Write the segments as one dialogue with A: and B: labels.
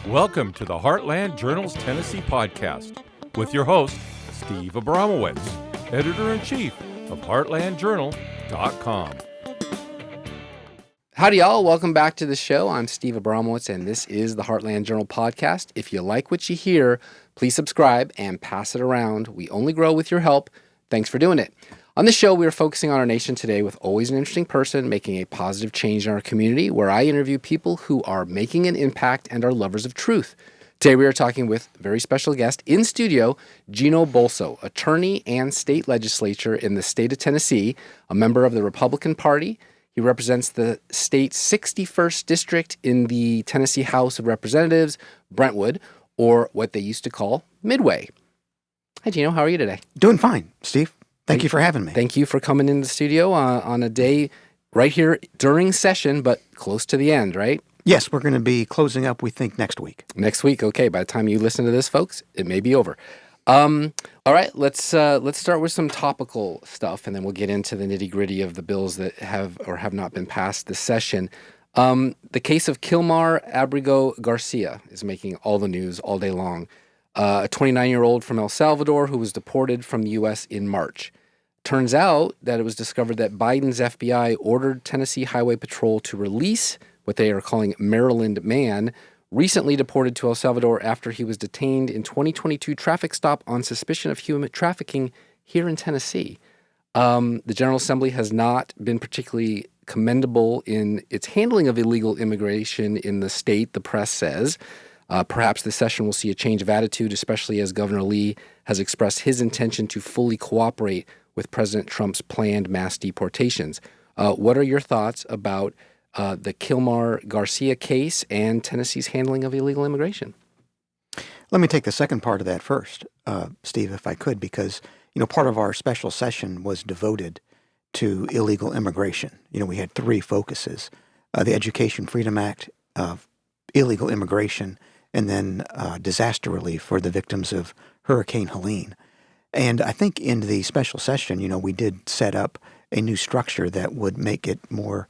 A: Welcome to the Heartland Journal's Tennessee podcast with your host, Steve Abramowitz, editor-in-chief of heartlandjournal.com.
B: Howdy, y'all. Welcome back to the show. I'm Steve Abramowitz, and this is the Heartland Journal podcast. If you like what you hear, please subscribe and pass it around. We only grow with your help. Thanks for doing it. On this show, we are focusing on our nation today with always an interesting person making a positive change in our community, where I interview people who are making an impact and are lovers of truth. Today, we are talking with a very special guest in studio, Gino Bulso, attorney and state legislature in the state of Tennessee, a member of the Republican Party. He represents the state's 61st district in the Tennessee House of Representatives, Brentwood, or what they used to call Midway. Hi, Gino. How are you today?
C: Doing fine, Steve. Thank you for having me.
B: Thank you for coming in the studio on a day right here during session, but close to the end, right?
C: Yes, we're going to be closing up, we think, next week.
B: Next week, okay. By the time you listen to this, folks, it may be over. All right, let's start with some topical stuff, and then we'll get into the nitty-gritty of the bills that have or have not been passed this session. The case of Kilmar Abrigo Garcia is making all the news all day long. A 29-year-old from El Salvador who was deported from the U.S. in March. Turns out that it was discovered that Biden's FBI ordered Tennessee Highway Patrol to release what they are calling Maryland Man, recently deported to El Salvador after he was detained in 2022 traffic stop on suspicion of human trafficking here in Tennessee. The General Assembly has not been particularly commendable in its handling of illegal immigration in the state, the press says. Perhaps this session will see a change of attitude, especially as Governor Lee has expressed his intention to fully cooperate with President Trump's planned mass deportations. What are your thoughts about the Kilmar Garcia case and Tennessee's handling of illegal immigration?
C: Let me take the second part of that first, Steve, if I could, because, part of our special session was devoted to illegal immigration. We had three focuses, the Education Freedom Act, illegal immigration, and then disaster relief for the victims of Hurricane Helene. And I think in the special session, we did set up a new structure that would make it more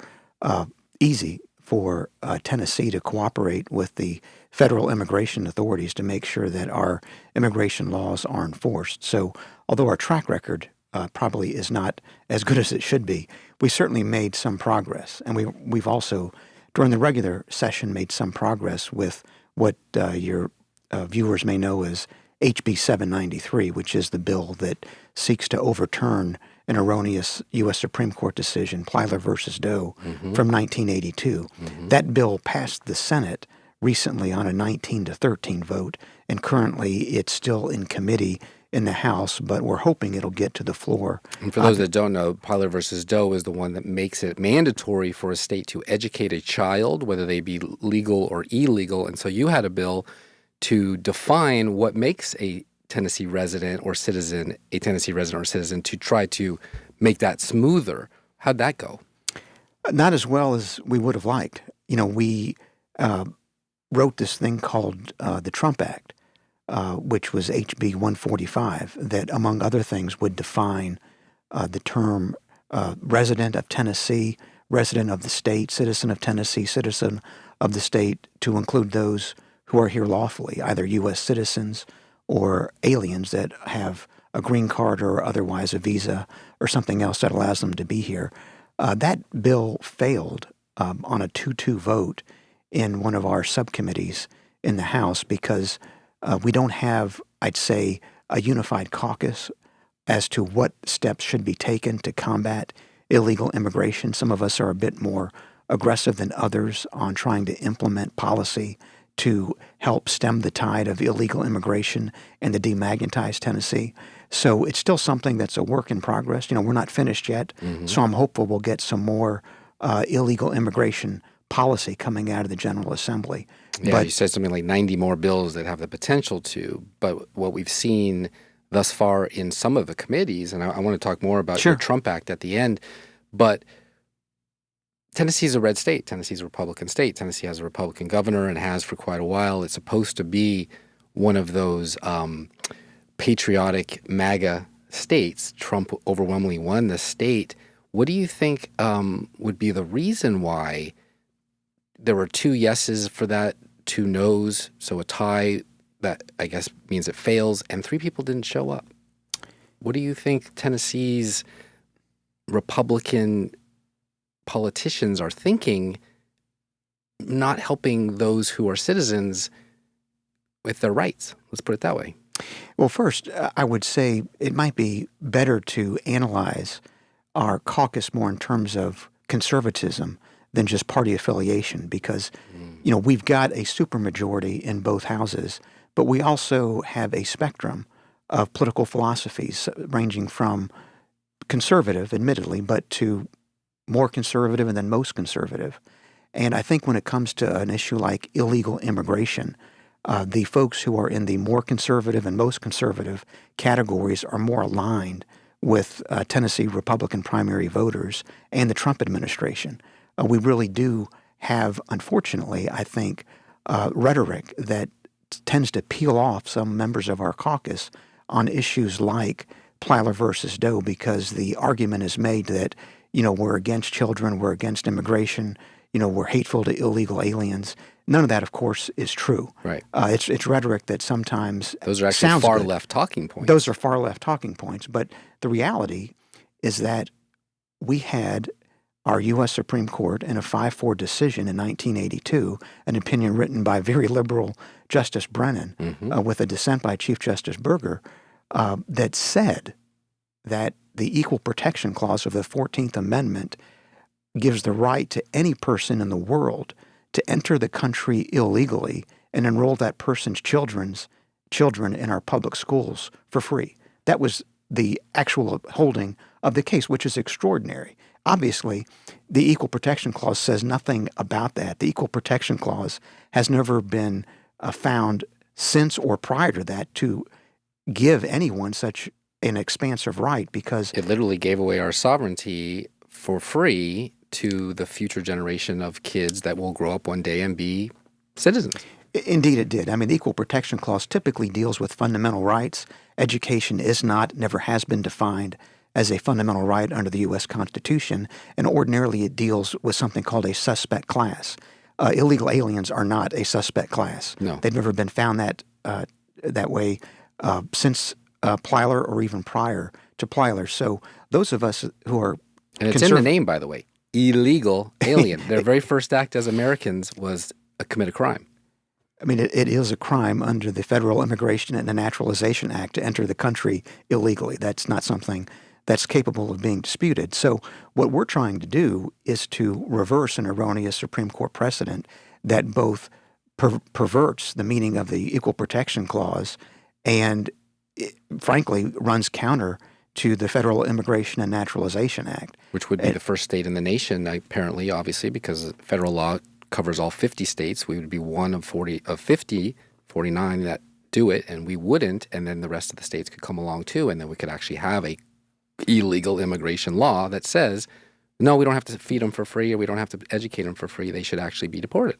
C: easy for Tennessee to cooperate with the federal immigration authorities to make sure that our immigration laws are enforced. So although our track record probably is not as good as it should be, we certainly made some progress. And we've also, during the regular session, made some progress with what your viewers may know as HB 793, which is the bill that seeks to overturn an erroneous U.S. Supreme Court decision, Plyler v. Doe, from 1982. That bill passed the Senate recently on a 19-13 vote, and currently it's still in committee in the House, but we're hoping it'll get to the floor.
B: And for those that don't know, Plyler v. Doe is the one that makes it mandatory for a state to educate a child, whether they be legal or illegal. And so you had a bill to define what makes a Tennessee resident or citizen to try to make that smoother. How'd that go?
C: Not as well as we would have liked. We wrote this thing called the Trump Act, which was HB 145, that, among other things, would define the term resident of Tennessee, resident of the state, citizen of Tennessee, citizen of the state, to include those who are here lawfully, either U.S. citizens or aliens that have a green card or otherwise a visa or something else that allows them to be here. That bill failed on a 2-2 vote in one of our subcommittees in the House because we don't have, I'd say, a unified caucus as to what steps should be taken to combat illegal immigration. Some of us are a bit more aggressive than others on trying to implement policy to help stem the tide of illegal immigration and to demagnetize Tennessee. So it's still something that's a work in progress. We're not finished yet, so I'm hopeful we'll get some more illegal immigration policy coming out of the General Assembly.
B: Yeah,
C: but
B: you said something like 90 more bills that have the potential to, but what we've seen thus far in some of the committees, and I want to talk more about your Trump Act at the end, but Tennessee's a red state. Tennessee's a Republican state. Tennessee has a Republican governor and has for quite a while. It's supposed to be one of those patriotic MAGA states. Trump overwhelmingly won the state. What do you think would be the reason why there were 2 yeses for that 2 no's, so a tie that I guess means it fails, and 3 people didn't show up. What do you think Tennessee's Republican politicians are thinking, not helping those who are citizens with their rights? Let's put it that way.
C: Well, first, I would say it might be better to analyze our caucus more in terms of conservatism than just party affiliation, because, we've got a supermajority in both houses, but we also have a spectrum of political philosophies ranging from conservative, admittedly, but to more conservative and then most conservative. And I think when it comes to an issue like illegal immigration, the folks who are in the more conservative and most conservative categories are more aligned with Tennessee Republican primary voters and the Trump administration. We really do have, unfortunately, I think, rhetoric that tends to peel off some members of our caucus on issues like Plyler versus Doe, because the argument is made that, we're against children, we're against immigration, we're hateful to illegal aliens. None of that, of course, is true.
B: Right.
C: It's rhetoric that sometimes
B: those are actually far left talking points.
C: Those are far left talking points. But the reality is that we had our U.S. Supreme Court in a 5-4 decision in 1982, an opinion written by very liberal Justice Brennan with a dissent by Chief Justice Berger, that said that the Equal Protection Clause of the 14th Amendment gives the right to any person in the world to enter the country illegally and enroll that person's children in our public schools for free. That was the actual holding of the case, which is extraordinary. Obviously, the Equal Protection Clause says nothing about that. The Equal Protection Clause has never been found since or prior to that to give anyone such an expansive right, because
B: it literally gave away our sovereignty for free to the future generation of kids that will grow up one day and be citizens.
C: Indeed it did. I mean, the Equal Protection Clause typically deals with fundamental rights. Education is not, never has been defined as a fundamental right under the U.S. Constitution, and ordinarily it deals with something called a suspect class. Illegal aliens are not a suspect class.
B: No.
C: They've never been found that way since Plyler or even prior to Plyler. So those of us who are
B: And it's in the name, by the way, illegal alien. Their very first act as Americans was commit a crime.
C: I mean, it is a crime under the Federal Immigration and Naturalization Act to enter the country illegally. That's not something that's capable of being disputed. So what we're trying to do is to reverse an erroneous Supreme Court precedent that both perverts the meaning of the Equal Protection Clause and, frankly, runs counter to the Federal Immigration and Naturalization Act.
B: Which would be the first state in the nation, apparently, obviously, because federal law covers all 50 states. We would be one of 49 that do it, and we wouldn't, and then the rest of the states could come along too, and then we could actually have a illegal immigration law that says, no, we don't have to feed them for free, or we don't have to educate them for free. They should actually be deported.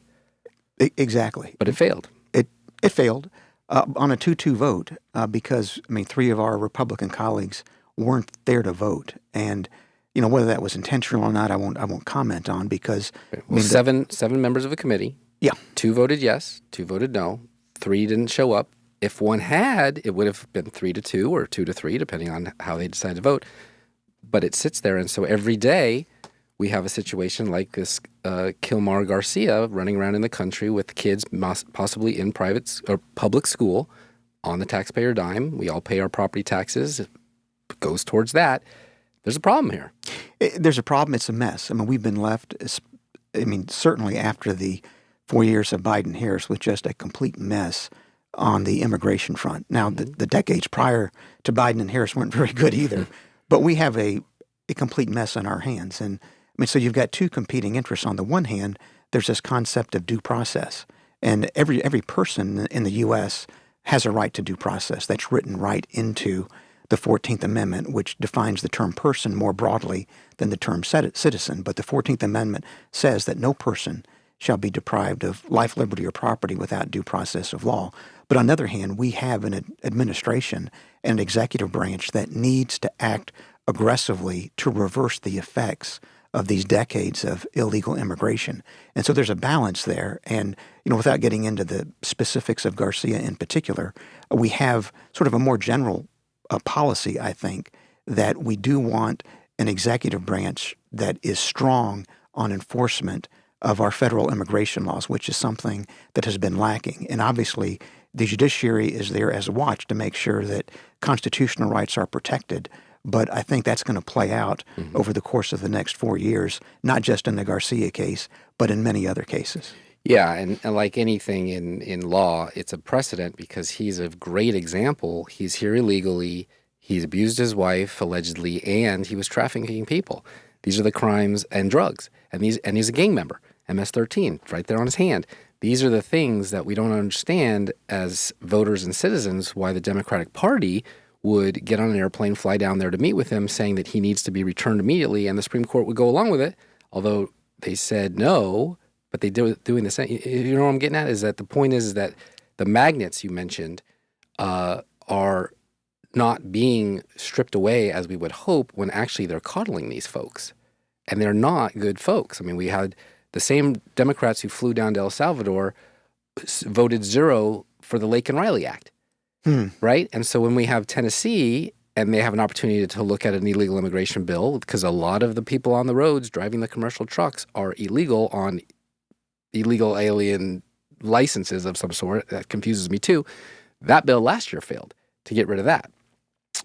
C: Exactly.
B: But it failed.
C: It failed on a 2-2 vote because, 3 of our Republican colleagues weren't there to vote, and whether that was intentional or not, I won't comment on, because
B: seven members of the committee.
C: Yeah,
B: 2 voted yes, 2 voted no, 3 didn't show up. If one had, it would have been 3-2 or 2-3, depending on how they decide to vote. But it sits there, and so every day we have a situation like this Kilmar Garcia running around in the country with kids possibly in private or public school on the taxpayer dime. We all pay our property taxes. It goes towards that. There's a problem here.
C: There's a problem. It's a mess. We've been left, certainly after the 4 years of Biden-Harris, with just a complete mess on the immigration front. Now, the decades prior to Biden and Harris weren't very good either, but we have a complete mess on our hands. And so you've got 2 competing interests. On the one hand, there's this concept of due process, and every person in the U.S. has a right to due process. That's written right into the 14th Amendment, which defines the term person more broadly than the term citizen. But the 14th Amendment says that no person shall be deprived of life, liberty, or property without due process of law. But on the other hand, we have an administration and an executive branch that needs to act aggressively to reverse the effects of these decades of illegal immigration. And so there's a balance there. And, without getting into the specifics of Garcia in particular, we have sort of a more general policy, I think, that we do want an executive branch that is strong on enforcement of our federal immigration laws, which is something that has been lacking. And obviously, the judiciary is there as a watch to make sure that constitutional rights are protected. But I think that's going to play out over the course of the next 4 years, not just in the Garcia case, but in many other cases.
B: Yeah, and like anything in law, it's a precedent because he's a great example. He's here illegally. He's abused his wife, allegedly, and he was trafficking people. These are the crimes and drugs. And he's a gang member, MS-13, right there on his hand. These are the things that we don't understand as voters and citizens, why the Democratic Party would get on an airplane, fly down there to meet with him, saying that he needs to be returned immediately, and the Supreme Court would go along with it, although they said no, but they doing the same. You know what I'm getting at? Is that the point is that the magnets you mentioned are not being stripped away as we would hope when actually they're coddling these folks. And they're not good folks. I mean, we had the same Democrats who flew down to El Salvador voted 0 for the Lake and Riley Act, right? And so when we have Tennessee and they have an opportunity to look at an illegal immigration bill, because a lot of the people on the roads driving the commercial trucks are illegal on illegal alien licenses of some sort. That confuses me too. That bill last year failed to get rid of that.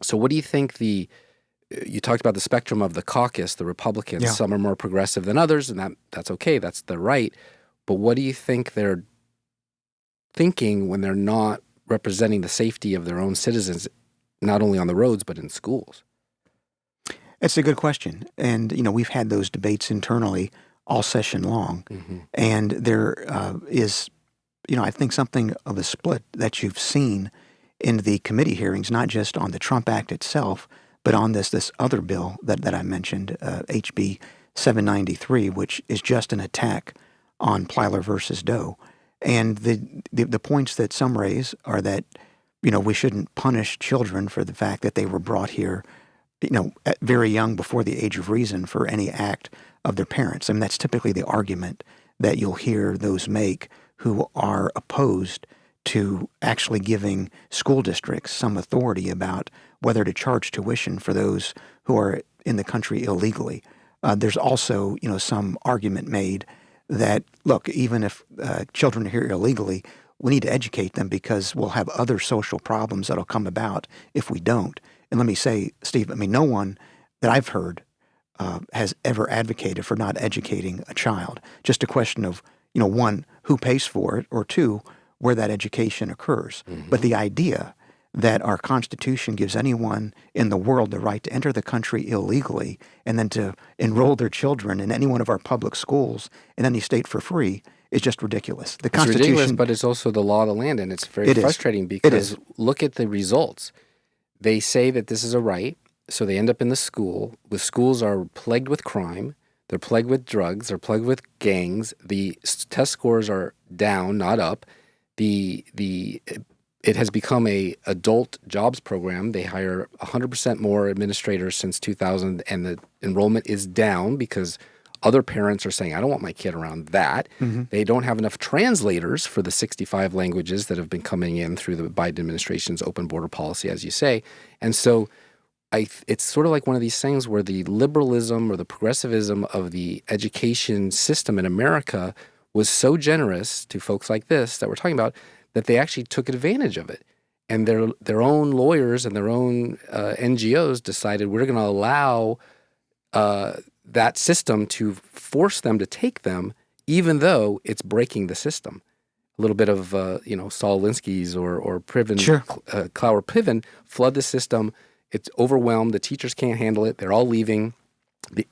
B: So what do you think you talked about the spectrum of the caucus, the Republicans. Yeah. Some are more progressive than others, and that's okay. That's their right. But what do you think they're thinking when they're not representing the safety of their own citizens, not only on the roads, but in schools?
C: It's a good question. And, we've had those debates internally all session long. Mm-hmm. And there is, I think something of a split that you've seen in the committee hearings, not just on the Trump Act itself, but on this other bill that I mentioned, HB 793, which is just an attack on Plyler versus Doe. And the points that some raise are that, we shouldn't punish children for the fact that they were brought here, very young before the age of reason for any act of their parents. I mean, that's typically the argument that you'll hear those make who are opposed to actually giving school districts some authority about whether to charge tuition for those who are in the country illegally. There's also, some argument made that, look, even if children are here illegally, we need to educate them because we'll have other social problems that'll come about if we don't. And let me say, Steve, no one that I've heard has ever advocated for not educating a child. Just a question of, one, who pays for it, or two, where that education occurs. Mm-hmm. But the idea that our Constitution gives anyone in the world the right to enter the country illegally and then to enroll their children in any one of our public schools in any state for free is just ridiculous. The Constitution,
B: it's ridiculous, but it's also the law of the land, and it's very frustrating because look at the results. They say that this is a right, so they end up in the school. The schools are plagued with crime. They're plagued with drugs. They're plagued with gangs. The test scores are down, not up. It has become a adult jobs program. They hire 100% more administrators since 2000, and the enrollment is down because other parents are saying, I don't want my kid around that. Mm-hmm. They don't have enough translators for the 65 languages that have been coming in through the Biden administration's open border policy, as you say. And so it's sort of like one of these things where the liberalism or the progressivism of the education system in America was so generous to folks like this that we're talking about that they actually took advantage of it. And their own lawyers and their own NGOs decided we're going to allow that system to force them to take them, even though it's breaking the system. A little bit of, Saul Alinsky's or Priven,
C: sure.
B: Clower Piven flood the system. It's overwhelmed. The teachers can't handle it. They're all leaving.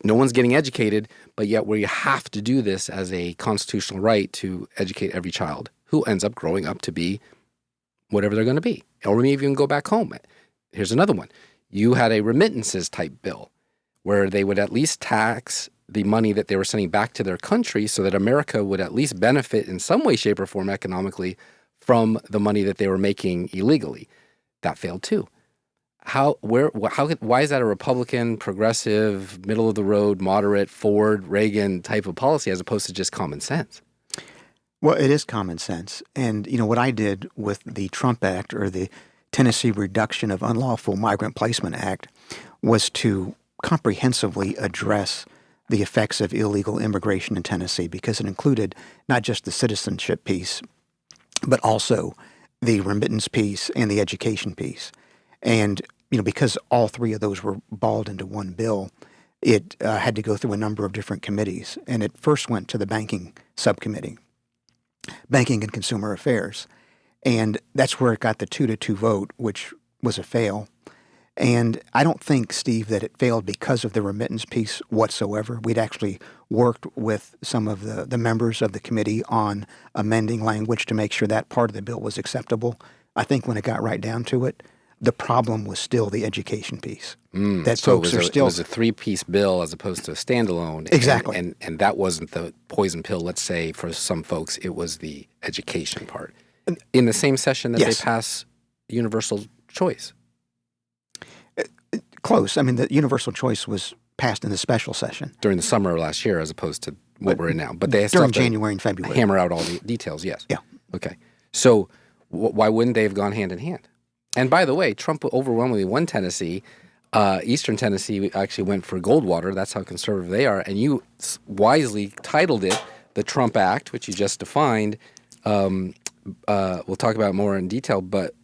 B: No one's getting educated, but yet we have to do this as a constitutional right to educate every child who ends up growing up to be whatever they're going to be, or maybe even go back home. Here's another one. You had a remittances type bill where they would at least tax the money that they were sending back to their country so that America would at least benefit in some way, shape, or form economically from the money that they were making illegally. That failed too. Why is that a Republican, progressive, middle of the road, moderate, Ford, Reagan type of policy as opposed to just common sense?
C: Well, it is common sense. And, what I did with the Trump Act, or the Tennessee Reduction of Unlawful Migrant Placement Act, was to comprehensively address the effects of illegal immigration in Tennessee, because it included not just the citizenship piece, but also the remittance piece and the education piece. And, because all three of those were balled into one bill, it had to go through a number of different committees. And it first went to the banking subcommittee, Banking and Consumer Affairs. And that's where it got the 2-2 vote, which was a fail. And I don't think, Steve, that it failed because of the remittance piece whatsoever. We'd actually worked with some of the members of the committee on amending language to make sure that part of the bill was acceptable. I think when it got right down to it, the problem was still the education piece. That
B: So
C: folks
B: it was a three-piece bill as opposed to a standalone.
C: Exactly.
B: And that wasn't the poison pill, let's say, for some folks. It was the education part. In the same session that
C: Yes.
B: they pass universal choice.
C: Close. I mean, the universal choice was passed in the special session
B: During the summer of last year as opposed to what we're in now. But they still
C: during
B: have to
C: January and February.
B: hammer out all the details, yes.
C: Yeah.
B: Okay. So why wouldn't they have gone hand in hand? And by the way, Trump overwhelmingly won Tennessee. Eastern Tennessee actually went for Goldwater. That's how conservative they are. And you wisely titled it the Trump Act, which you just defined. We'll talk about it more in detail, but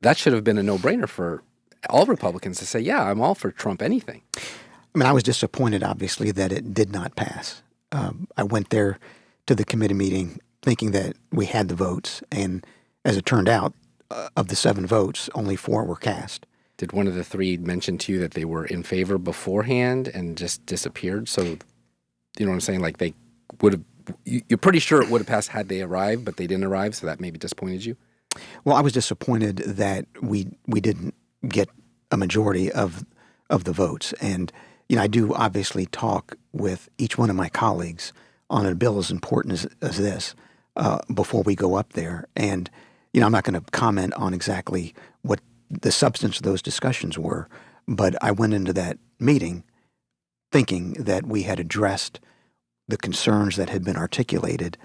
B: that should have been a no-brainer for all Republicans to say, yeah, I'm all for Trump anything.
C: I mean, I was disappointed, obviously, that it did not pass. I went there to the committee meeting thinking that we had the votes, and as it turned out, of the 7 votes, only 4 were cast.
B: Did one of the 3 mention to you that they were in favor beforehand and just disappeared? So, you know what I'm saying? Like they would have, you're pretty sure it would have passed had they arrived, but they didn't arrive, so that maybe disappointed you?
C: Well, I was disappointed that we didn't get a majority of the votes. And, I do obviously talk with each one of my colleagues on a bill as important as this before we go up there. And, I'm not going to comment on exactly what the substance of those discussions were, but I went into that meeting thinking that we had addressed the concerns that had been articulated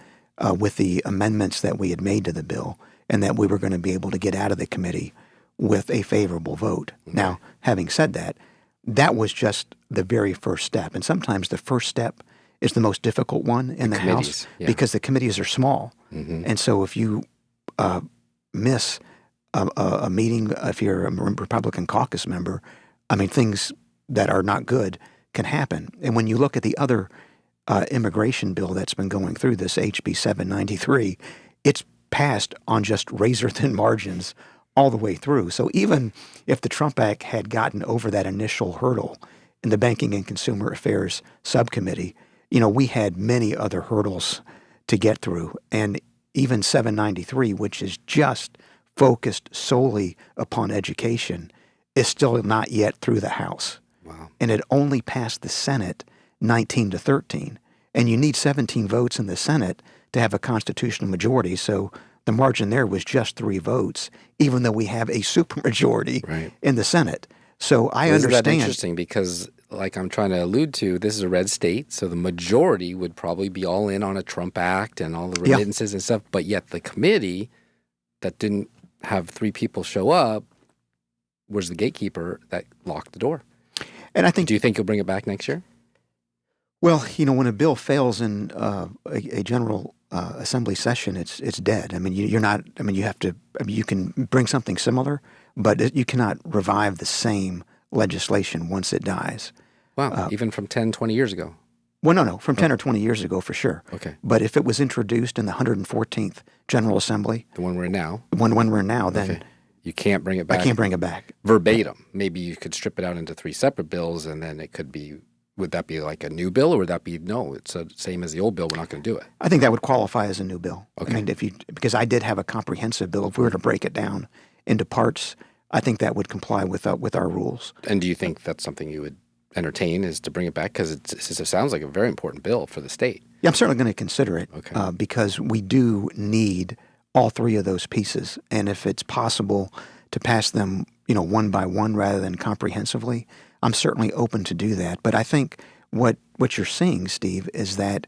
C: with the amendments that we had made to the bill, and that we were going to be able to get out of the committee with a favorable vote. Okay. Now, having said that, that was just the very first step. And sometimes the first step is the most difficult one in the House because the committees are small. Mm-hmm. And so if you miss a meeting, if you're a Republican caucus member, I mean, things that are not good can happen. And when you look at the other immigration bill that's been going through, this HB 793, it's passed on just razor-thin margins all the way through. So even if the Trump Act had gotten over that initial hurdle in the Banking and Consumer Affairs Subcommittee, we had many other hurdles to get through. And even 793, which is just focused solely upon education, is still not yet through the House.
B: Wow.
C: And it only passed the Senate 19-13. And you need 17 votes in the Senate to have a constitutional majority. So the margin there was just 3 votes, even though we have a supermajority in the Senate. So I understand.
B: Isn't that interesting? Because, like I'm trying to allude to, this is a red state, so the majority would probably be all in on a Trump Act and all the remittances and stuff. But yet the committee that didn't have 3 people show up was the gatekeeper that locked the door.
C: And I think.
B: Do you think you'll bring it back next year?
C: Well, when a bill fails in a general assembly session, it's dead. I mean, you're not. I mean, you have to. I mean, you can bring something similar, but you cannot revive the same legislation once it dies.
B: Wow, even from 10, 20 years ago?
C: Well, no, from 10 or 20 years ago for sure.
B: Okay.
C: But if it was introduced in the 114th General Assembly,
B: the one we're in now,
C: then
B: you can't bring it back.
C: I can't bring it back
B: verbatim. Maybe you could strip it out into 3 separate bills, and then it could be. Would that be like a new bill, or would that be no? It's the same as the old bill. We're not going to do it.
C: I think that would qualify as a new bill.
B: Okay.
C: I mean, because I did have a comprehensive bill. If we were to break it down into parts, I think that would comply with our rules.
B: And do you think that's something you would entertain, is to bring it back? Because it sounds like a very important bill for the state.
C: Yeah, I'm certainly going to consider it.
B: Okay.
C: Because we do need all 3 of those pieces, and if it's possible to pass them one by one rather than comprehensively, I'm certainly open to do that. But I think what you're seeing, Steve, is that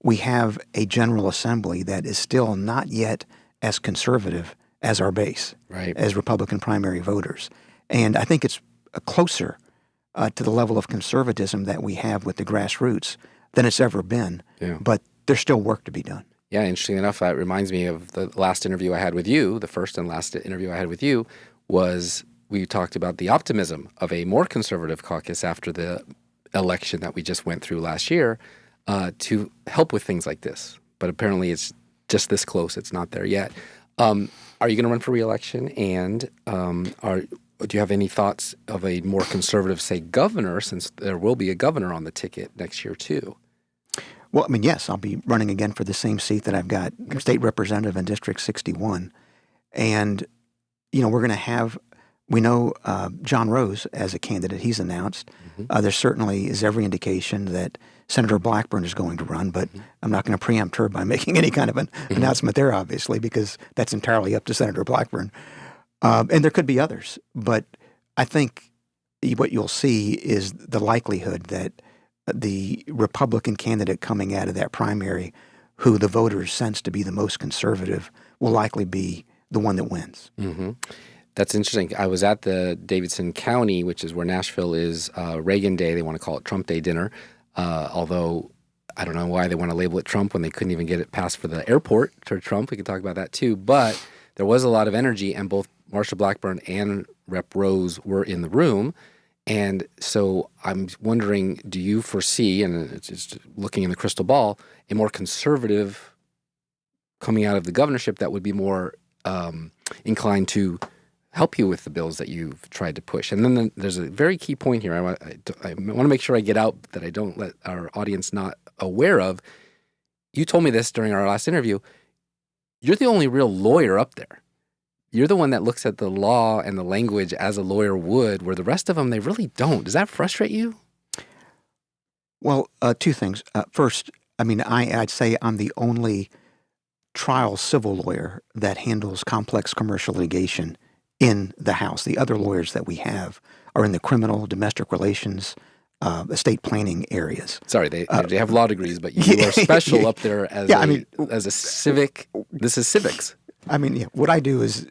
C: we have a General Assembly that is still not yet as conservative as our base,
B: Right.
C: as Republican primary voters. And I think it's closer to the level of conservatism that we have with the grassroots than it's ever been.
B: Yeah.
C: But there's still work to be done.
B: Yeah, interesting enough, that reminds me of the last interview I had with you. The first and last interview I had with you was we talked about the optimism of a more conservative caucus after the election that we just went through last year to help with things like this. But apparently it's just this close. It's not there yet. Are you going to run for re-election? And do you have any thoughts of a more conservative, say, governor, since there will be a governor on the ticket next year too?
C: Well, I mean, yes, I'll be running again for the same seat that I've got, state representative in District 61. And, we're going to have, we know John Rose as a candidate, he's announced.
B: Mm-hmm.
C: There certainly is every indication that Senator Blackburn is going to run, but I'm not going to preempt her by making any kind of an announcement there, obviously, because that's entirely up to Senator Blackburn. And there could be others. But I think what you'll see is the likelihood that the Republican candidate coming out of that primary, who the voters sense to be the most conservative, will likely be the one that wins.
B: Mm-hmm. That's interesting. I was at the Davidson County, which is where Nashville is, Reagan Day. They want to call it Trump Day dinner, although I don't know why they want to label it Trump when they couldn't even get it passed for the airport to Trump. We can talk about that too. But there was a lot of energy, and both Marsha Blackburn and Rep. Rose were in the room. And so I'm wondering, do you foresee, and it's just looking in the crystal ball, a more conservative coming out of the governorship that would be more inclined to help you with the bills that you've tried to push? And then there's a very key point here I want to make sure I get out that I don't let our audience not aware of. You told me this during our last interview. You're the only real lawyer up there. You're the one that looks at the law and the language as a lawyer would, where the rest of them, they really don't. Does that frustrate you?
C: Well, two things. First, I mean, I'd say I'm the only trial civil lawyer that handles complex commercial litigation in the House. The other lawyers that we have are in the criminal, domestic relations, estate planning areas.
B: Sorry, they have law degrees, but you are special up there as as a civic. This is civics.
C: I mean, what I do is,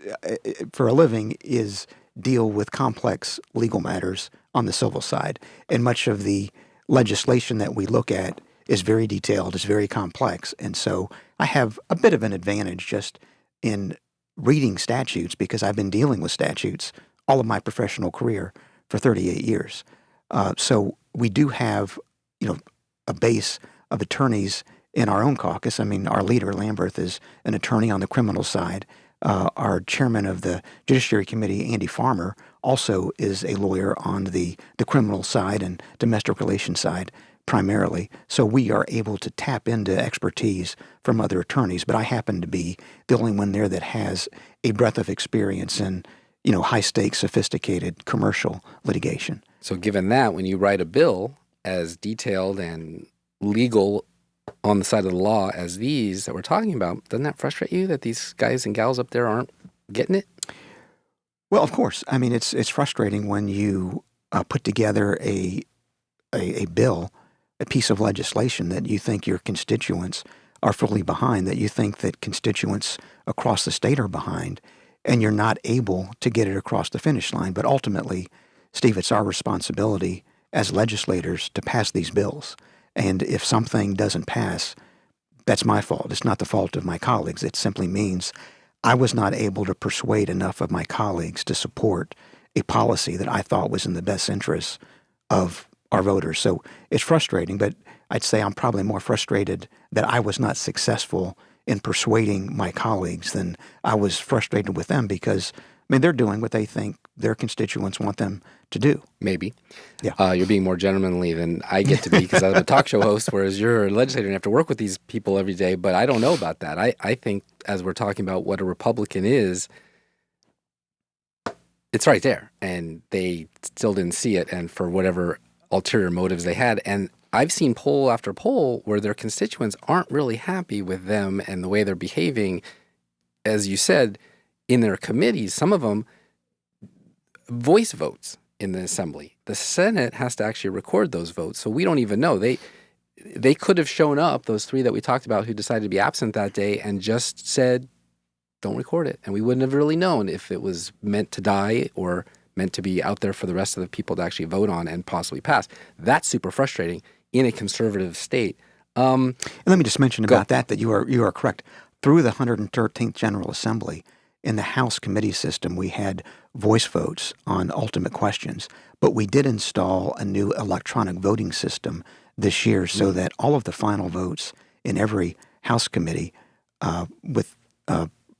C: for a living, is deal with complex legal matters on the civil side. And much of the legislation that we look at is very detailed, is very complex. And so I have a bit of an advantage just in reading statutes because I've been dealing with statutes all of my professional career for 38 years. So we do have, a base of attorneys in our own caucus. I mean, our leader, Lamberth, is an attorney on the criminal side. Our chairman of the Judiciary Committee, Andy Farmer, also is a lawyer on the criminal side and domestic relations side primarily. So we are able to tap into expertise from other attorneys, but I happen to be the only one there that has a breadth of experience in, high-stakes, sophisticated commercial litigation.
B: So given that, when you write a bill as detailed and legal on the side of the law as these that we're talking about, doesn't that frustrate you that these guys and gals up there aren't getting it?
C: Well, of course. I mean, it's frustrating when you put together a bill, a piece of legislation that you think your constituents are fully behind, that you think that constituents across the state are behind, and you're not able to get it across the finish line. But ultimately, Steve, it's our responsibility as legislators to pass these bills. And if something doesn't pass, that's my fault. It's not the fault of my colleagues. It simply means I was not able to persuade enough of my colleagues to support a policy that I thought was in the best interest of our voters. So it's frustrating, but I'd say I'm probably more frustrated that I was not successful in persuading my colleagues than I was frustrated with them because, they're doing what they think their constituents want them to do.
B: Maybe.
C: Yeah.
B: You're being more gentlemanly than I get to be because I'm a talk show host, whereas you're a legislator and you have to work with these people every day. But I don't know about that. I think as we're talking about what a Republican is, it's right there. And they still didn't see it. And for whatever ulterior motives they had. And I've seen poll after poll where their constituents aren't really happy with them and the way they're behaving. As you said, in their committees, some of them, voice votes in the assembly. The Senate has to actually record those votes, so we don't even know. They could have shown up, those three that we talked about who decided to be absent that day, and just said, don't record it. And we wouldn't have really known if it was meant to die or meant to be out there for the rest of the people to actually vote on and possibly pass. That's super frustrating in a conservative state.
C: And let me just mention about that you are correct. Through the 113th General Assembly, in the House committee system, we had voice votes on ultimate questions, but we did install a new electronic voting system this year so that all of the final votes in every House committee, with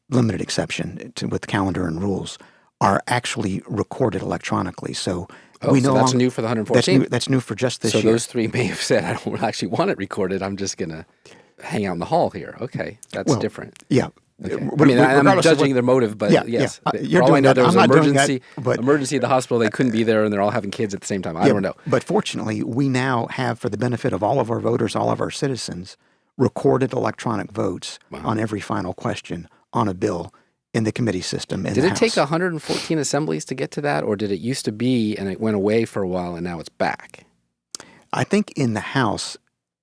C: limited exception with calendar and rules, are actually recorded electronically. So we know
B: that's new for the 114th.
C: That's new for just this year.
B: So those three may have said, I don't actually want it recorded. I'm just going to hang out in the hall here. Okay, that's different.
C: Yeah.
B: Okay. I mean, I'm judging their motive, but yes.
C: You're
B: all I know,
C: that.
B: there was
C: I'm
B: an
C: not doing that,
B: emergency at the hospital. They couldn't be there, and they're all having kids at the same time. I don't know.
C: But fortunately, we now have, for the benefit of all of our voters, all of our citizens, recorded electronic votes on every final question on a bill in the committee system in the House.
B: Did it take 114 assemblies to get to that, or did it used to be and it went away for a while and now it's back?
C: I think in the House,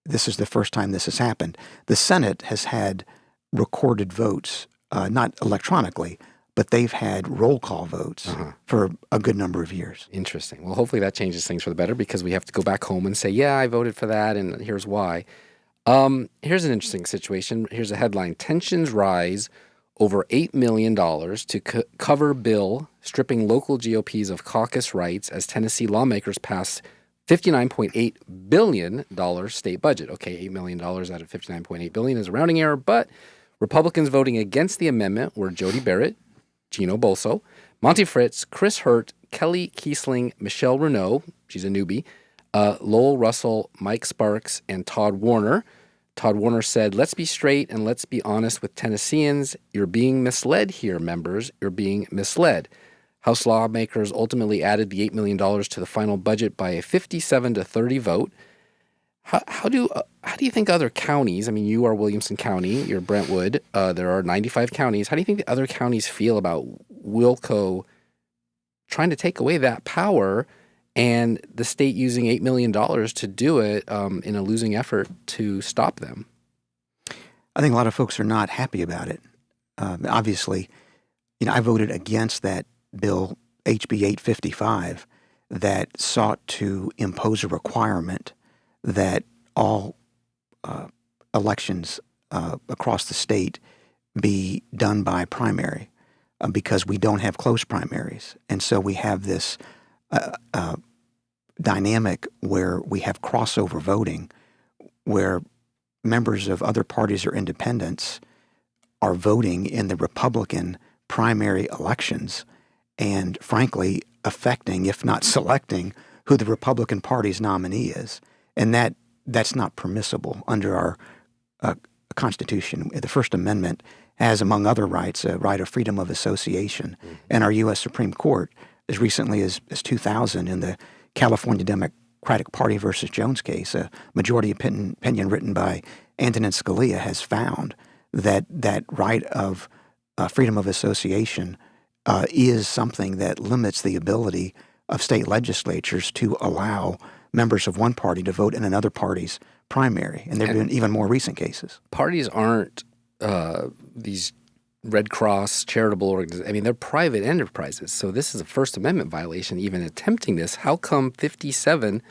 C: this is the first time this has happened. The Senate has had recorded votes, not electronically, but they've had roll call votes for a good number of years.
B: Interesting. Well, hopefully that changes things for the better, because we have to go back home and say, yeah, I voted for that, and here's why. Here's an interesting situation. Here's a headline. Tensions rise over $8 million to cover bill stripping local GOPs of caucus rights as Tennessee lawmakers pass $59.8 billion state budget. Okay, $8 million out of $59.8 billion is a rounding error, but Republicans voting against the amendment were Jody Barrett, Gino Bulso, Monty Fritz, Chris Hurt, Kelly Kiesling, Michelle Renault, she's a newbie, Lowell Russell, Mike Sparks, and Todd Warner. Todd Warner said, let's be straight and let's be honest with Tennesseans. You're being misled here, members. You're being misled. House lawmakers ultimately added the $8 million to the final budget by a 57-30 vote. How do you think other counties, I mean, you are Williamson County, you're Brentwood, there are 95 counties. How do you think the other counties feel about Wilco trying to take away that power and the state using $8 million to do it in a losing effort to stop them?
C: I think a lot of folks are not happy about it. Obviously, I voted against that bill, HB 855, that sought to impose a requirement that all elections across the state be done by primary because we don't have close primaries. And so we have this dynamic where we have crossover voting, where members of other parties or independents are voting in the Republican primary elections and, frankly, affecting, if not selecting, who the Republican Party's nominee is. And that's not permissible under our Constitution. The First Amendment has, among other rights, a right of freedom of association. And our U.S. Supreme Court, as recently as 2000 in the California Democratic Party versus Jones case, a majority opinion written by Antonin Scalia, has found that right of freedom of association is something that limits the ability of state legislatures to allow members of one party to vote in another party's primary. And there have been even more recent cases.
B: Parties aren't these Red Cross charitable organizations. I mean, they're private enterprises. So this is a First Amendment violation, even attempting this. How come 57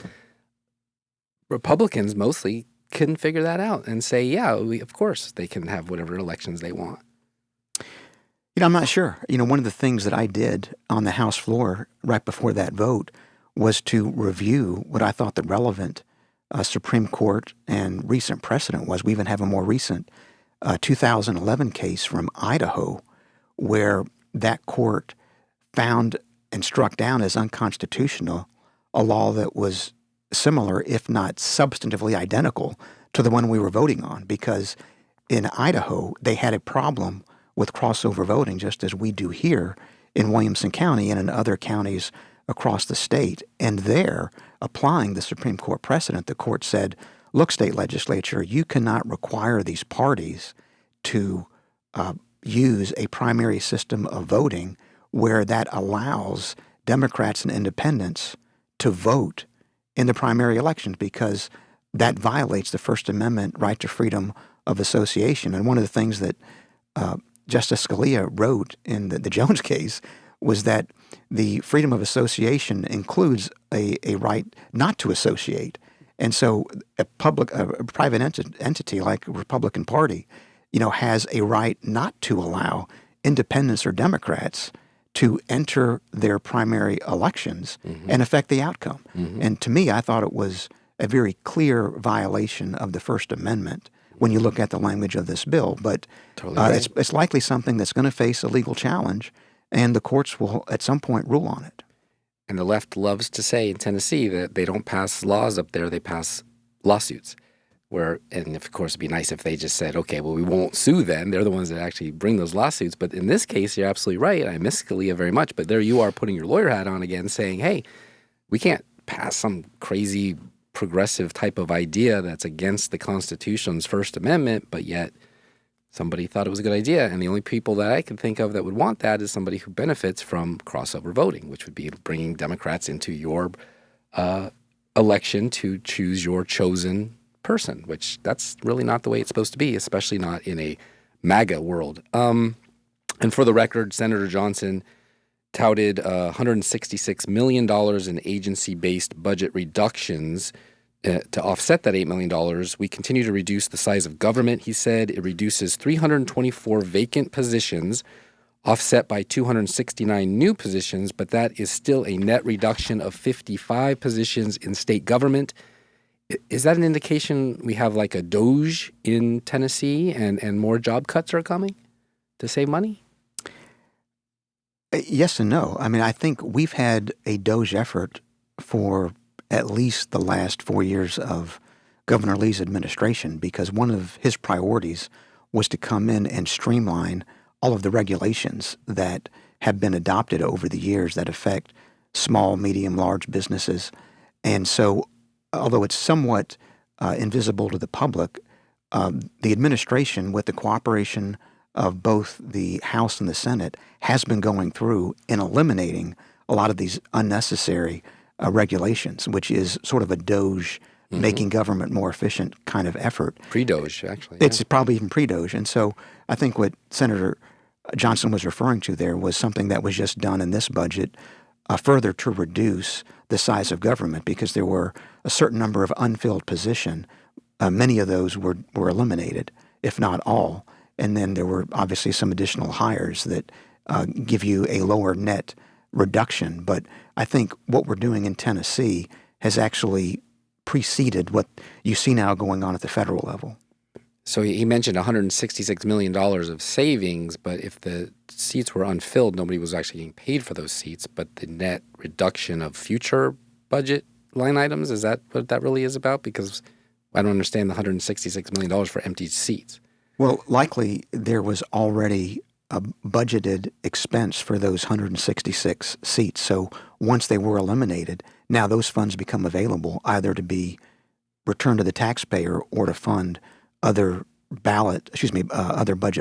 B: Republicans mostly couldn't figure that out and say, yeah, of course they can have whatever elections they want?
C: I'm not sure. One of the things that I did on the House floor right before that vote was to review what I thought the relevant Supreme Court and recent precedent was. We even have a more recent 2011 case from Idaho where that court found and struck down as unconstitutional a law that was similar, if not substantively identical, to the one we were voting on, because in Idaho they had a problem with crossover voting, just as we do here in Williamson County and in other counties across the state. And there, applying the Supreme Court precedent, the court said, look, state legislature, you cannot require these parties to use a primary system of voting where that allows Democrats and independents to vote in the primary elections because that violates the First Amendment right to freedom of association. And one of the things that Justice Scalia wrote in the Jones case was that the freedom of association includes a right not to associate. And so a private entity like a Republican Party, has a right not to allow independents or Democrats to enter their primary elections and affect the outcome. And to me, I thought it was a very clear violation of the First Amendment when you look at the language of this bill. But it's likely something that's going to face a legal challenge, and the courts will at some point rule on it.
B: And the left loves to say in Tennessee that they don't pass laws up there, they pass lawsuits. And of course, it'd be nice if they just said, okay, well, we won't sue them. They're the ones that actually bring those lawsuits. But in this case, you're absolutely right. I miss Scalia very much. But there you are putting your lawyer hat on again saying, hey, we can't pass some crazy progressive type of idea that's against the Constitution's First Amendment, but yet somebody thought it was a good idea. And the only people that I can think of that would want that is somebody who benefits from crossover voting, which would be bringing Democrats into your election to choose your chosen person, which that's really not the way it's supposed to be, especially not in a MAGA world. And for the record, Senator Johnson touted $166 million in agency-based budget reductions to offset that $8 million. We continue to reduce the size of government, he said. It reduces 324 vacant positions, offset by 269 new positions, but that is still a net reduction of 55 positions in state government. Is that an indication we have like a Doge in Tennessee and more job cuts are coming to save money?
C: Yes and no. I mean, I think we've had a Doge effort for at least the last 4 years of Governor Lee's administration, because one of his priorities was to come in and streamline all of the regulations that have been adopted over the years that affect small, medium, large businesses. And so, although it's somewhat invisible to the public, the administration, with the cooperation of both the House and the Senate, has been going through and eliminating a lot of these unnecessary regulations, which is sort of a Doge, making government more efficient kind of effort.
B: Pre-Doge, actually.
C: It's probably even pre-Doge. And so I think what Senator Johnson was referring to there was something that was just done in this budget further to reduce the size of government, because there were a certain number of unfilled positions. Many of those were eliminated, if not all. And then there were obviously some additional hires that give you a lower net reduction. But I think what we're doing in Tennessee has actually preceded what you see now going on at the federal level.
B: So he mentioned $166 million of savings, but if the seats were unfilled, nobody was actually getting paid for those seats. But the net reduction of future budget line items, is that what that really is about? Because I don't understand the $166 million for empty seats.
C: Well, likely there was already a budgeted expense for those 166 seats. So once they were eliminated, now those funds become available either to be returned to the taxpayer or to fund other budget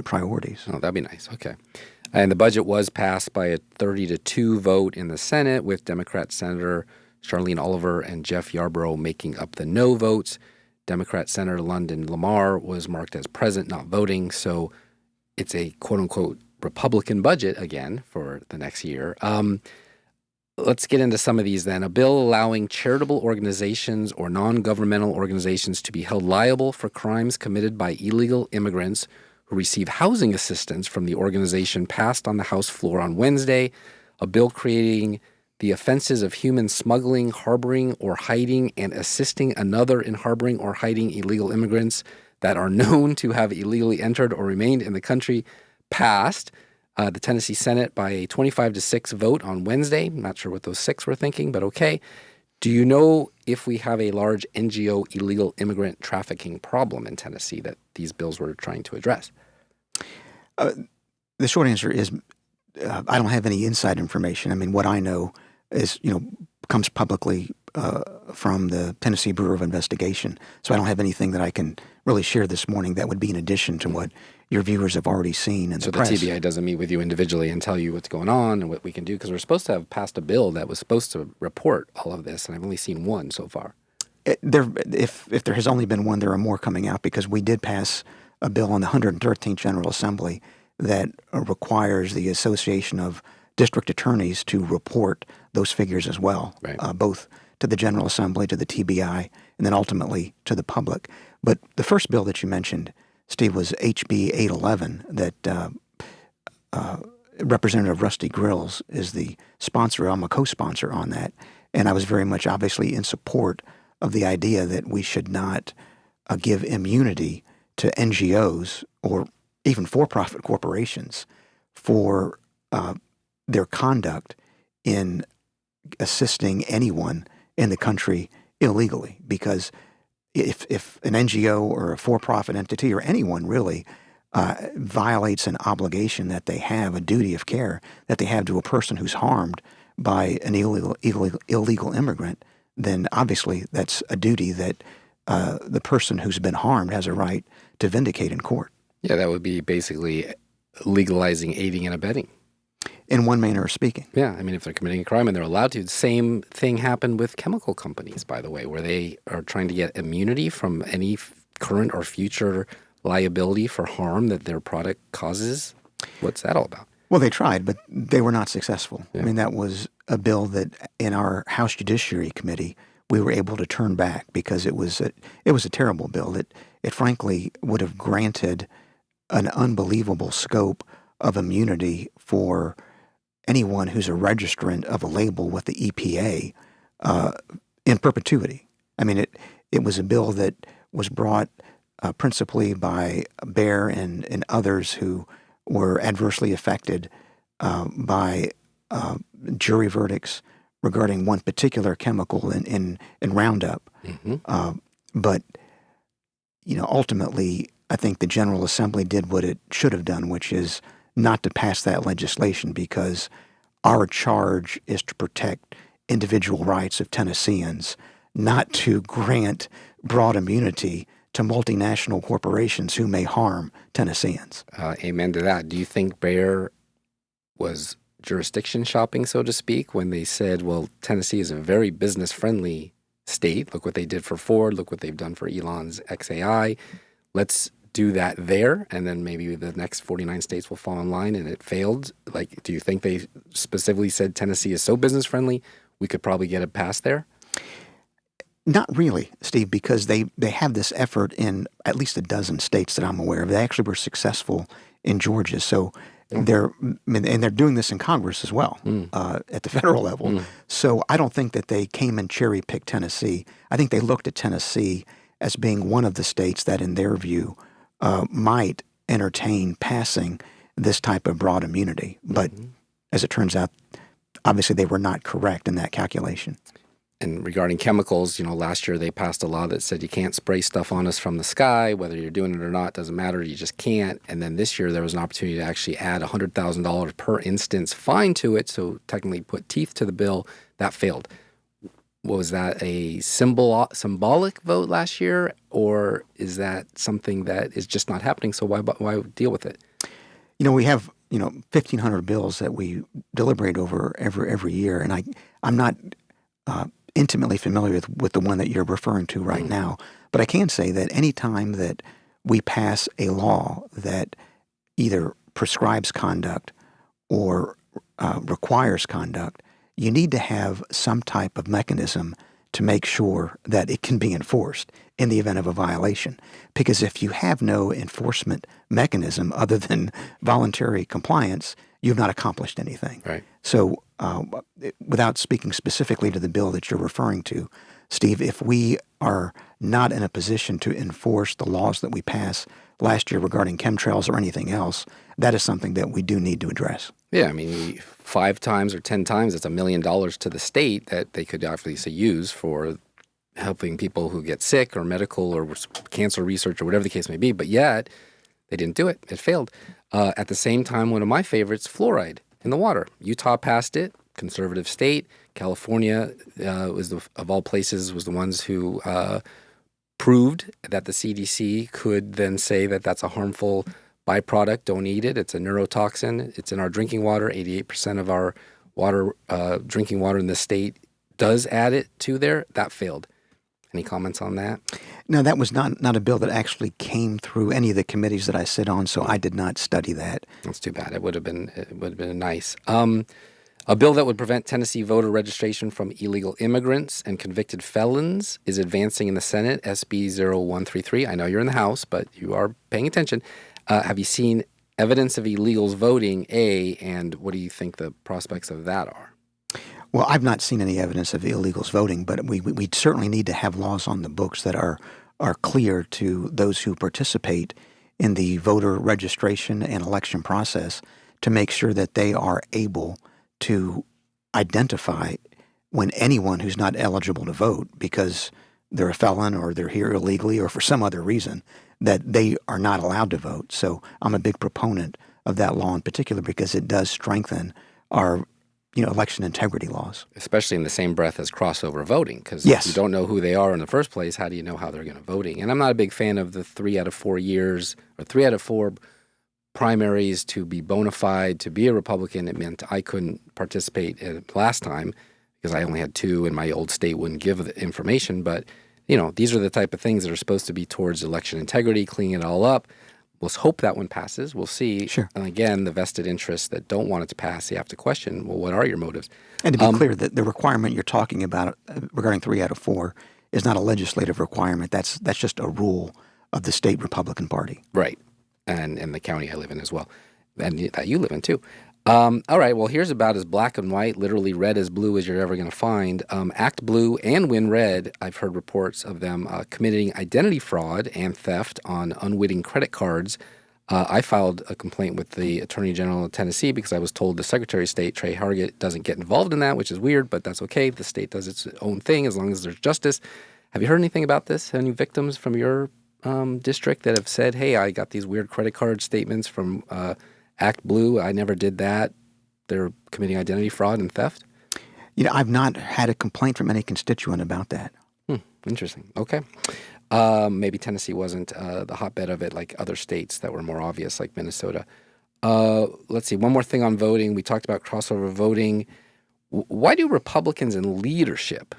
C: priorities.
B: Oh, that'd be nice. Okay. And the budget was passed by a 30-2 vote in the Senate, with Democrat Senator Charlene Oliver and Jeff Yarborough making up the no votes. Democrat Senator London Lamar was marked as present, not voting. So it's a quote-unquote Republican budget again for the next year. Let's get into some of these then. A bill allowing charitable organizations or non-governmental organizations to be held liable for crimes committed by illegal immigrants who receive housing assistance from the organization passed on the House floor on Wednesday. A bill creating the offenses of human smuggling, harboring or hiding, and assisting another in harboring or hiding illegal immigrants that are known to have illegally entered or remained in the country passed the Tennessee Senate by a 25-6 vote on Wednesday. I'm not sure what those six were thinking, but okay. Do you know if we have a large NGO illegal immigrant trafficking problem in Tennessee that these bills were trying to address?
C: The short answer is I don't have any inside information. I mean, what I know is, comes publicly from the Tennessee Bureau of Investigation. So I don't have anything that I can really share this morning that would be in addition to what your viewers have already seen in
B: So
C: the press.
B: the TBI doesn't meet with you individually and tell you what's going on and what we can do? Because we're supposed to have passed a bill that was supposed to report all of this, and I've only seen one so far.
C: If there has only been one, there are more coming out, because we did pass a bill in the 113th General Assembly that requires the Association of District Attorneys to report those figures as well,
B: Right.
C: Both to the General Assembly, to the TBI, and then ultimately to the public. But the first bill that you mentioned, Steve, was HB 811 that Representative Rusty Grills is the sponsor. I'm a co-sponsor on that. And I was very much obviously in support of the idea that we should not give immunity to NGOs or even for-profit corporations for their conduct in assisting anyone in the country illegally. Because if an NGO or a for-profit entity or anyone really violates an obligation that they have, a duty of care that they have to a person who's harmed by an illegal immigrant, then obviously that's a duty that the person who's been harmed has a right to vindicate in court.
B: Yeah, that would be basically legalizing aiding and abetting.
C: In one manner of speaking.
B: Yeah, I mean, if they're committing a crime and they're allowed to. The same thing happened with chemical companies, by the way, where they are trying to get immunity from any current or future liability for harm that their product causes. What's that all about?
C: Well, they tried, but they were not successful.
B: Yeah.
C: I mean, that was a bill that in our House Judiciary Committee we were able to turn back because it was a terrible bill. It frankly would have granted an unbelievable scope of immunity for anyone who's a registrant of a label with the EPA in perpetuity. I mean, it was a bill that was brought principally by Bayer and others who were adversely affected by jury verdicts regarding one particular chemical in Roundup.
B: Mm-hmm.
C: But, ultimately, I think the General Assembly did what it should have done, which is not to pass that legislation, because our charge is to protect individual rights of Tennesseans, not to grant broad immunity to multinational corporations who may harm Tennesseans.
B: Amen to that. Do you think Bayer was jurisdiction shopping, so to speak, when they said, well, Tennessee is a very business-friendly state. Look what they did for Ford. Look what they've done for Elon's XAI. Let's do that there, and then maybe the next 49 states will fall in line, and it failed. Like, do you think they specifically said Tennessee is so business-friendly, we could probably get it passed there?
C: Not really, Steve, because they have this effort in at least a dozen states that I'm aware of. They actually were successful in Georgia, so they're doing this in Congress as well at the federal level. So I don't think that they came and cherry-picked Tennessee. I think they looked at Tennessee as being one of the states that, in their view, might entertain passing this type of broad immunity. But as it turns out, obviously they were not correct in that calculation.
B: And regarding chemicals, last year they passed a law that said you can't spray stuff on us from the sky, whether you're doing it or not, doesn't matter, you just can't. And then this year there was an opportunity to actually add $100,000 per instance fine to it, so technically put teeth to the bill. That failed. Was that a symbolic vote last year, or is that something that is just not happening, so why deal with it?
C: We have 1,500 bills that we deliberate over every year, and I'm not intimately familiar with the one that you're referring to right now. But I can say that any time that we pass a law that either prescribes conduct or requires conduct, you need to have some type of mechanism to make sure that it can be enforced in the event of a violation. Because if you have no enforcement mechanism other than voluntary compliance, you've not accomplished anything.
B: Right.
C: So without speaking specifically to the bill that you're referring to, Steve, if we are not in a position to enforce the laws that we passed last year regarding chemtrails or anything else, that is something that we do need to address.
B: Yeah, I mean, 5 times or 10 times, it's $1 million to the state that they could obviously use for helping people who get sick or medical or cancer research or whatever the case may be. But yet, they didn't do it. It failed. At the same time, one of my favorites, fluoride in the water. Utah passed it, conservative state. California, of all places, was the ones who proved that the CDC could then say that that's a harmful byproduct. Don't eat it. It's a neurotoxin. It's in our drinking water. 88% of our water, drinking water in the state does add it to there. That failed. Any comments on that?
C: No, that was not a bill that actually came through any of the committees that I sit on, so I did not study that.
B: That's too bad. It would have been nice. A bill that would prevent Tennessee voter registration from illegal immigrants and convicted felons is advancing in the Senate, SB 0133. I know you're in the House, but you are paying attention. Have you seen evidence of illegals voting, A, and what do you think the prospects of that are?
C: Well, I've not seen any evidence of illegals voting, but we certainly need to have laws on the books that are clear to those who participate in the voter registration and election process to make sure that they are able to identify when anyone who's not eligible to vote because they're a felon or they're here illegally or for some other reason, that they are not allowed to vote. So I'm a big proponent of that law in particular because it does strengthen our election integrity laws.
B: Especially in the same breath as crossover voting, because
C: Yes.
B: if you don't know who they are in the first place, how do you know how they're going to voting? And I'm not a big fan of the 3 out of 4 years or 3 out of 4 primaries to be bona fide, to be a Republican. It meant I couldn't participate last time because I only had 2 and my old state wouldn't give the information. But, these are the type of things that are supposed to be towards election integrity, cleaning it all up. Let's hope that one passes. We'll see.
C: Sure.
B: And again, the vested interests that don't want it to pass, you have to question, well, what are your motives?
C: And to be clear, the requirement you're talking about regarding 3 out of 4 is not a legislative requirement. That's just a rule of the state Republican Party.
B: Right. And the county I live in as well, and that you live in too. All right, well, here's about as black and white, literally red as blue as you're ever going to find. Act Blue and Win Red, I've heard reports of them committing identity fraud and theft on unwitting credit cards. I filed a complaint with the Attorney General of Tennessee because I was told the Secretary of State, Trey Hargett, doesn't get involved in that, which is weird, but that's okay. The state does its own thing as long as there's justice. Have you heard anything about this? Any victims from your district that have said, hey, I got these weird credit card statements from Act Blue. I never did that. They're committing identity fraud and theft?
C: I've not had a complaint from any constituent about that.
B: Interesting. Okay. Maybe Tennessee wasn't the hotbed of it like other states that were more obvious, like Minnesota. Let's see. One more thing on voting. We talked about crossover voting. Why do Republicans in leadership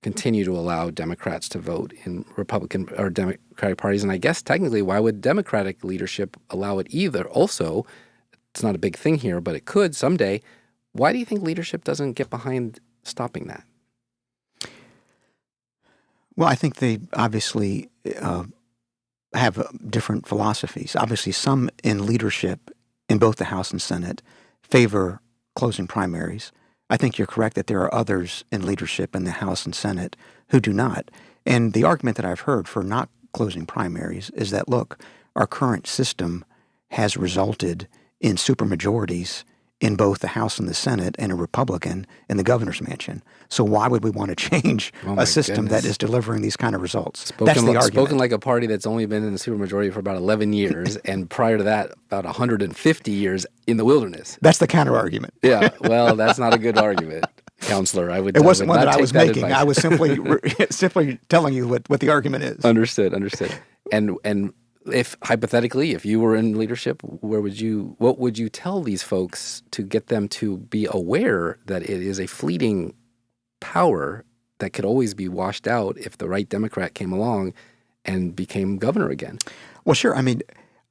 B: continue to allow Democrats to vote in Republican or Democratic parties? And I guess technically, why would Democratic leadership allow it either? Also, it's not a big thing here, but it could someday. Why do you think leadership doesn't get behind stopping that?
C: Well, I think they obviously have different philosophies. Obviously, some in leadership in both the House and Senate favor closing primaries. I think you're correct that there are others in leadership in the House and Senate who do not. And the argument that I've heard for not closing primaries is that, look, our current system has resulted in supermajorities in both the House and the Senate and a Republican in the governor's mansion. So why would we want to change a system that is delivering these kind of results? That's the argument.
B: Spoken like a party that's only been in the supermajority for about 11 years, and prior to that, about 150 years in the wilderness.
C: That's the counter argument.
B: Yeah, well, that's not a good argument, counselor.
C: It wasn't one that I was making. I was simply telling you what the argument is.
B: Understood. And if hypothetically, if you were in leadership, what would you tell these folks to get them to be aware that it is a fleeting power that could always be washed out if the right Democrat came along and became governor again?
C: Well, sure. I mean,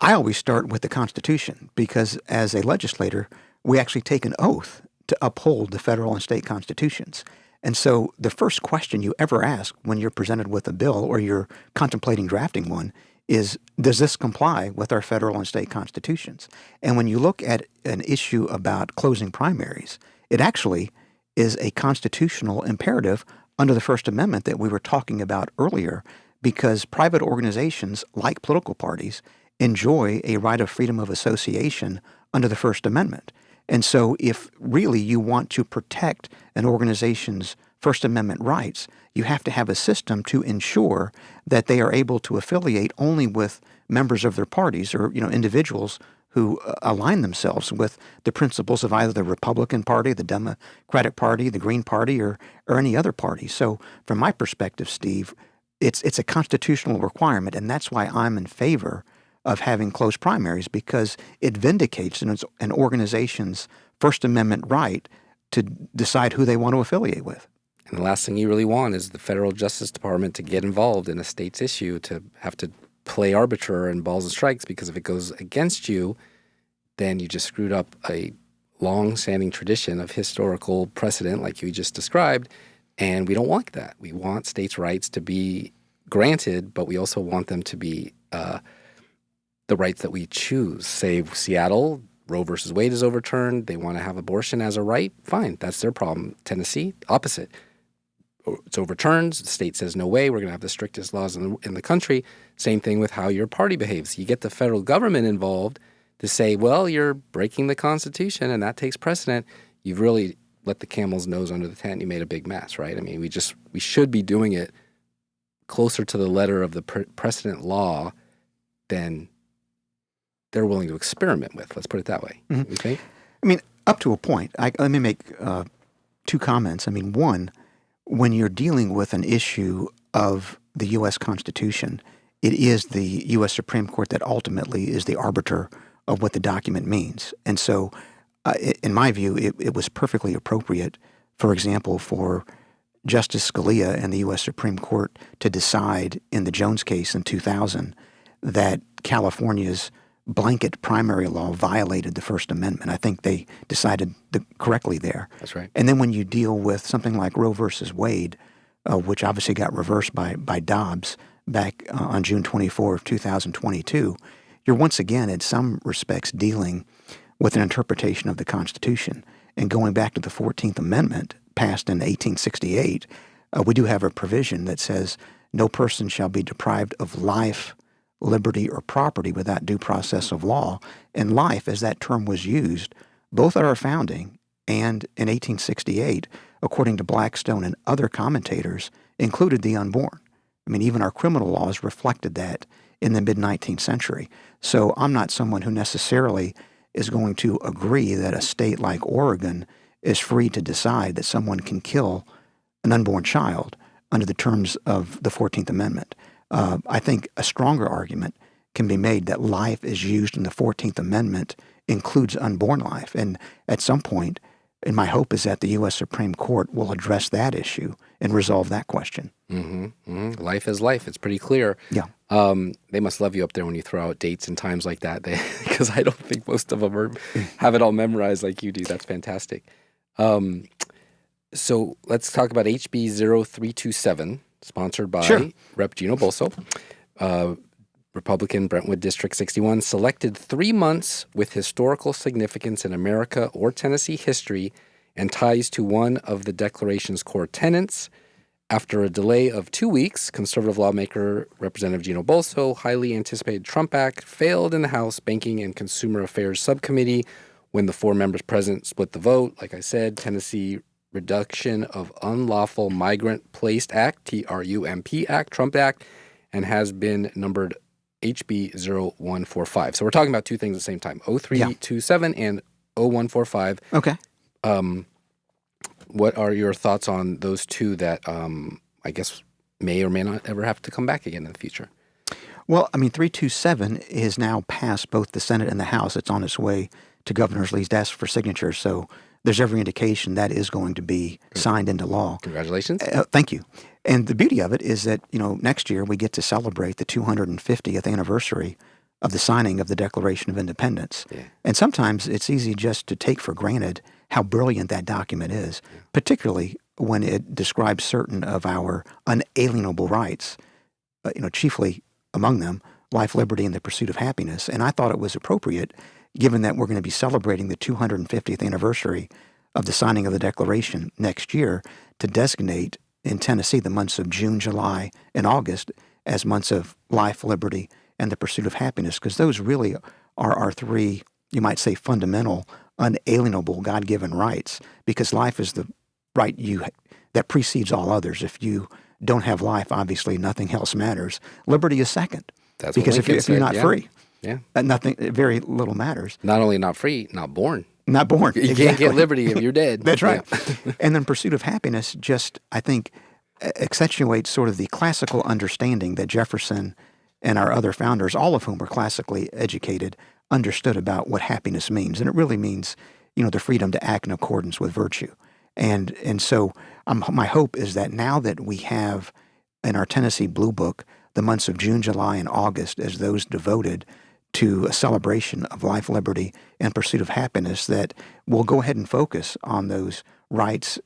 C: I always start with the Constitution because as a legislator, we actually take an oath to uphold the federal and state constitutions. And so the first question you ever ask when you're presented with a bill or you're contemplating drafting one is, does this comply with our federal and state constitutions? And when you look at an issue about closing primaries, it actually is a constitutional imperative under the First Amendment that we were talking about earlier, because private organizations, like political parties, enjoy a right of freedom of association under the First Amendment. And so if really you want to protect an organization's First Amendment rights, you have to have a system to ensure that they are able to affiliate only with members of their parties or individuals who align themselves with the principles of either the Republican Party, the Democratic Party, the Green Party, or any other party. So from my perspective, Steve, it's a constitutional requirement, and that's why I'm in favor of having close primaries because it vindicates an organization's First Amendment right to decide who they want to affiliate with.
B: And the last thing you really want is the federal Justice Department to get involved in a state's issue, to have to play arbiter and balls and strikes, because if it goes against you, then you just screwed up a long-standing tradition of historical precedent like you just described, and we don't want that. We want states' rights to be granted, but we also want them to be the rights that we choose. Say Seattle, Roe versus Wade is overturned. They want to have abortion as a right. Fine, that's their problem. Tennessee, opposite. It's overturned. The state says, no way, we're going to have the strictest laws in the country. Same thing with how your party behaves. You get the federal government involved to say, well, you're breaking the Constitution, and that takes precedent. You've really let the camel's nose under the tent. You made a big mess, right? I mean, we should be doing it closer to the letter of the precedent law than they're willing to experiment with. Let's put it that way.
C: Mm-hmm.
B: You think?
C: I mean, up to a point. Let me make two comments. I mean, one, when you're dealing with an issue of the U.S. Constitution, it is the U.S. Supreme Court that ultimately is the arbiter of what the document means. And so, in my view, it was perfectly appropriate, for example, for Justice Scalia and the U.S. Supreme Court to decide in the Jones case in 2000 that California's blanket primary law violated the First Amendment. I think they decided correctly there.
B: That's right.
C: And then when you deal with something like Roe versus Wade, which obviously got reversed by Dobbs back on June 24 of 2022, you're once again, in some respects, dealing with an interpretation of the Constitution. And going back to the 14th Amendment, passed in 1868, we do have a provision that says no person shall be deprived of life, liberty, or property without due process of law. And life, as that term was used, both at our founding and in 1868, according to Blackstone and other commentators, included the unborn. I mean, even our criminal laws reflected that in the mid-19th century. So I'm not someone who necessarily is going to agree that a state like Oregon is free to decide that someone can kill an unborn child under the terms of the 14th Amendment. I think a stronger argument can be made that life is used in the 14th Amendment includes unborn life. And at some point, and my hope is that the U.S. Supreme Court will address that issue and resolve that question.
B: Mm-hmm. Mm-hmm. Life is life. It's pretty clear.
C: Yeah.
B: They must love you up there when you throw out dates and times like that, because I don't think most of them have it all memorized like you do. That's fantastic. So let's talk about HB 0327, sponsored by Rep. Gino Bulso, Republican, Brentwood District 61, selected 3 months with historical significance in America or Tennessee history and ties to one of the Declaration's core tenets. After a delay of 2 weeks, conservative lawmaker Representative Gino Bulso, highly anticipated Trump Act, failed in the House Banking and Consumer Affairs Subcommittee when the 4 members present split the vote. Like I said, Tennessee Reduction of Unlawful Migrant Placed Act, TRUMP Act, Trump Act, and has been numbered HB 0145. So we're talking about two things at the same time, 0327 and 0145.
C: Okay.
B: What are your thoughts on those two that I guess may or may not ever have to come back again in the future?
C: Well, I mean, 327 is now passed both the Senate and the House. It's on its way to Governor Lee's desk for signature. So there's every indication that is going to be signed into law.
B: Congratulations.
C: Thank you. And the beauty of it is that, next year we get to celebrate the 250th anniversary of the signing of the Declaration of Independence. Yeah. And sometimes it's easy just to take for granted how brilliant that document is, particularly when it describes certain of our unalienable rights, chiefly among them, life, liberty, and the pursuit of happiness. And I thought it was appropriate, given that we're going to be celebrating the 250th anniversary of the signing of the Declaration next year, to designate in Tennessee the months of June, July, and August as months of life, liberty, and the pursuit of happiness, because those really are our 3, you might say, fundamental, unalienable, God-given rights, because life is the right that precedes all others. If you don't have life, obviously nothing else matters. Liberty is second.
B: That's
C: because if you're not free, nothing, very little matters.
B: Not only not free, not born.
C: Not born.
B: You can't get liberty if you're dead.
C: That's right. And then pursuit of happiness just, I think, accentuates sort of the classical understanding that Jefferson and our other founders, all of whom were classically educated, understood about what happiness means. And it really means, the freedom to act in accordance with virtue. And so my hope is that now that we have in our Tennessee Blue Book the months of June, July, and August as those devoted to a celebration of life, liberty, and pursuit of happiness, that we'll go ahead and focus on those rights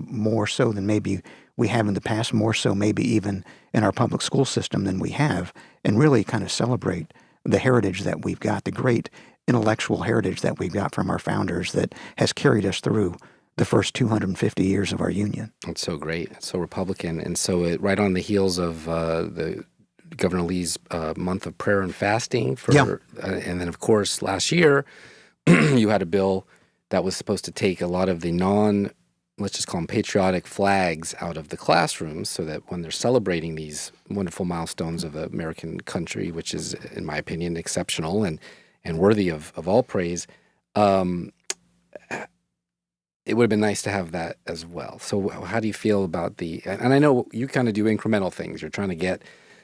C: more so than maybe we have in the past, more so maybe even in our public school system than we have, and really kind of celebrate the heritage that we've got, the great intellectual heritage that we've got from our founders that has carried us through the first 250 years of our union.
B: It's so great. It's so Republican. And so right on the heels of the Governor Lee's month of prayer and fasting and then, of course, last year, you had a bill that was supposed to take a lot of the let's just call them patriotic flags out of the classrooms so that when they're celebrating these wonderful milestones of the American country, which is, in my opinion, exceptional and worthy of all praise, it would have been nice to have that as well. So how do you feel about and I know you kind of do incremental things. You're trying to get,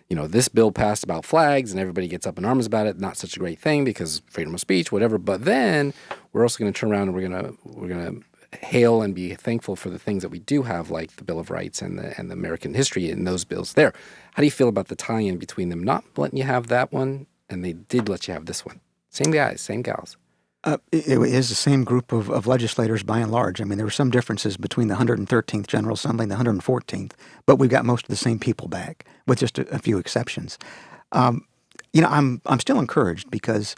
B: this bill passed about flags and everybody gets up in arms about it. Not such a great thing because freedom of speech, whatever. But then we're also going to turn around and we're going to hail and be thankful for the things that we do have, like the Bill of Rights and the American history in those bills there. How do you feel about the tie-in between them not letting you have that one and they did let you have this one? Same guys, same gals.
C: It is the same group of legislators by and large. I mean, there were some differences between the 113th General Assembly and the 114th, but we've got most of the same people back, with just a few exceptions. I'm still encouraged because,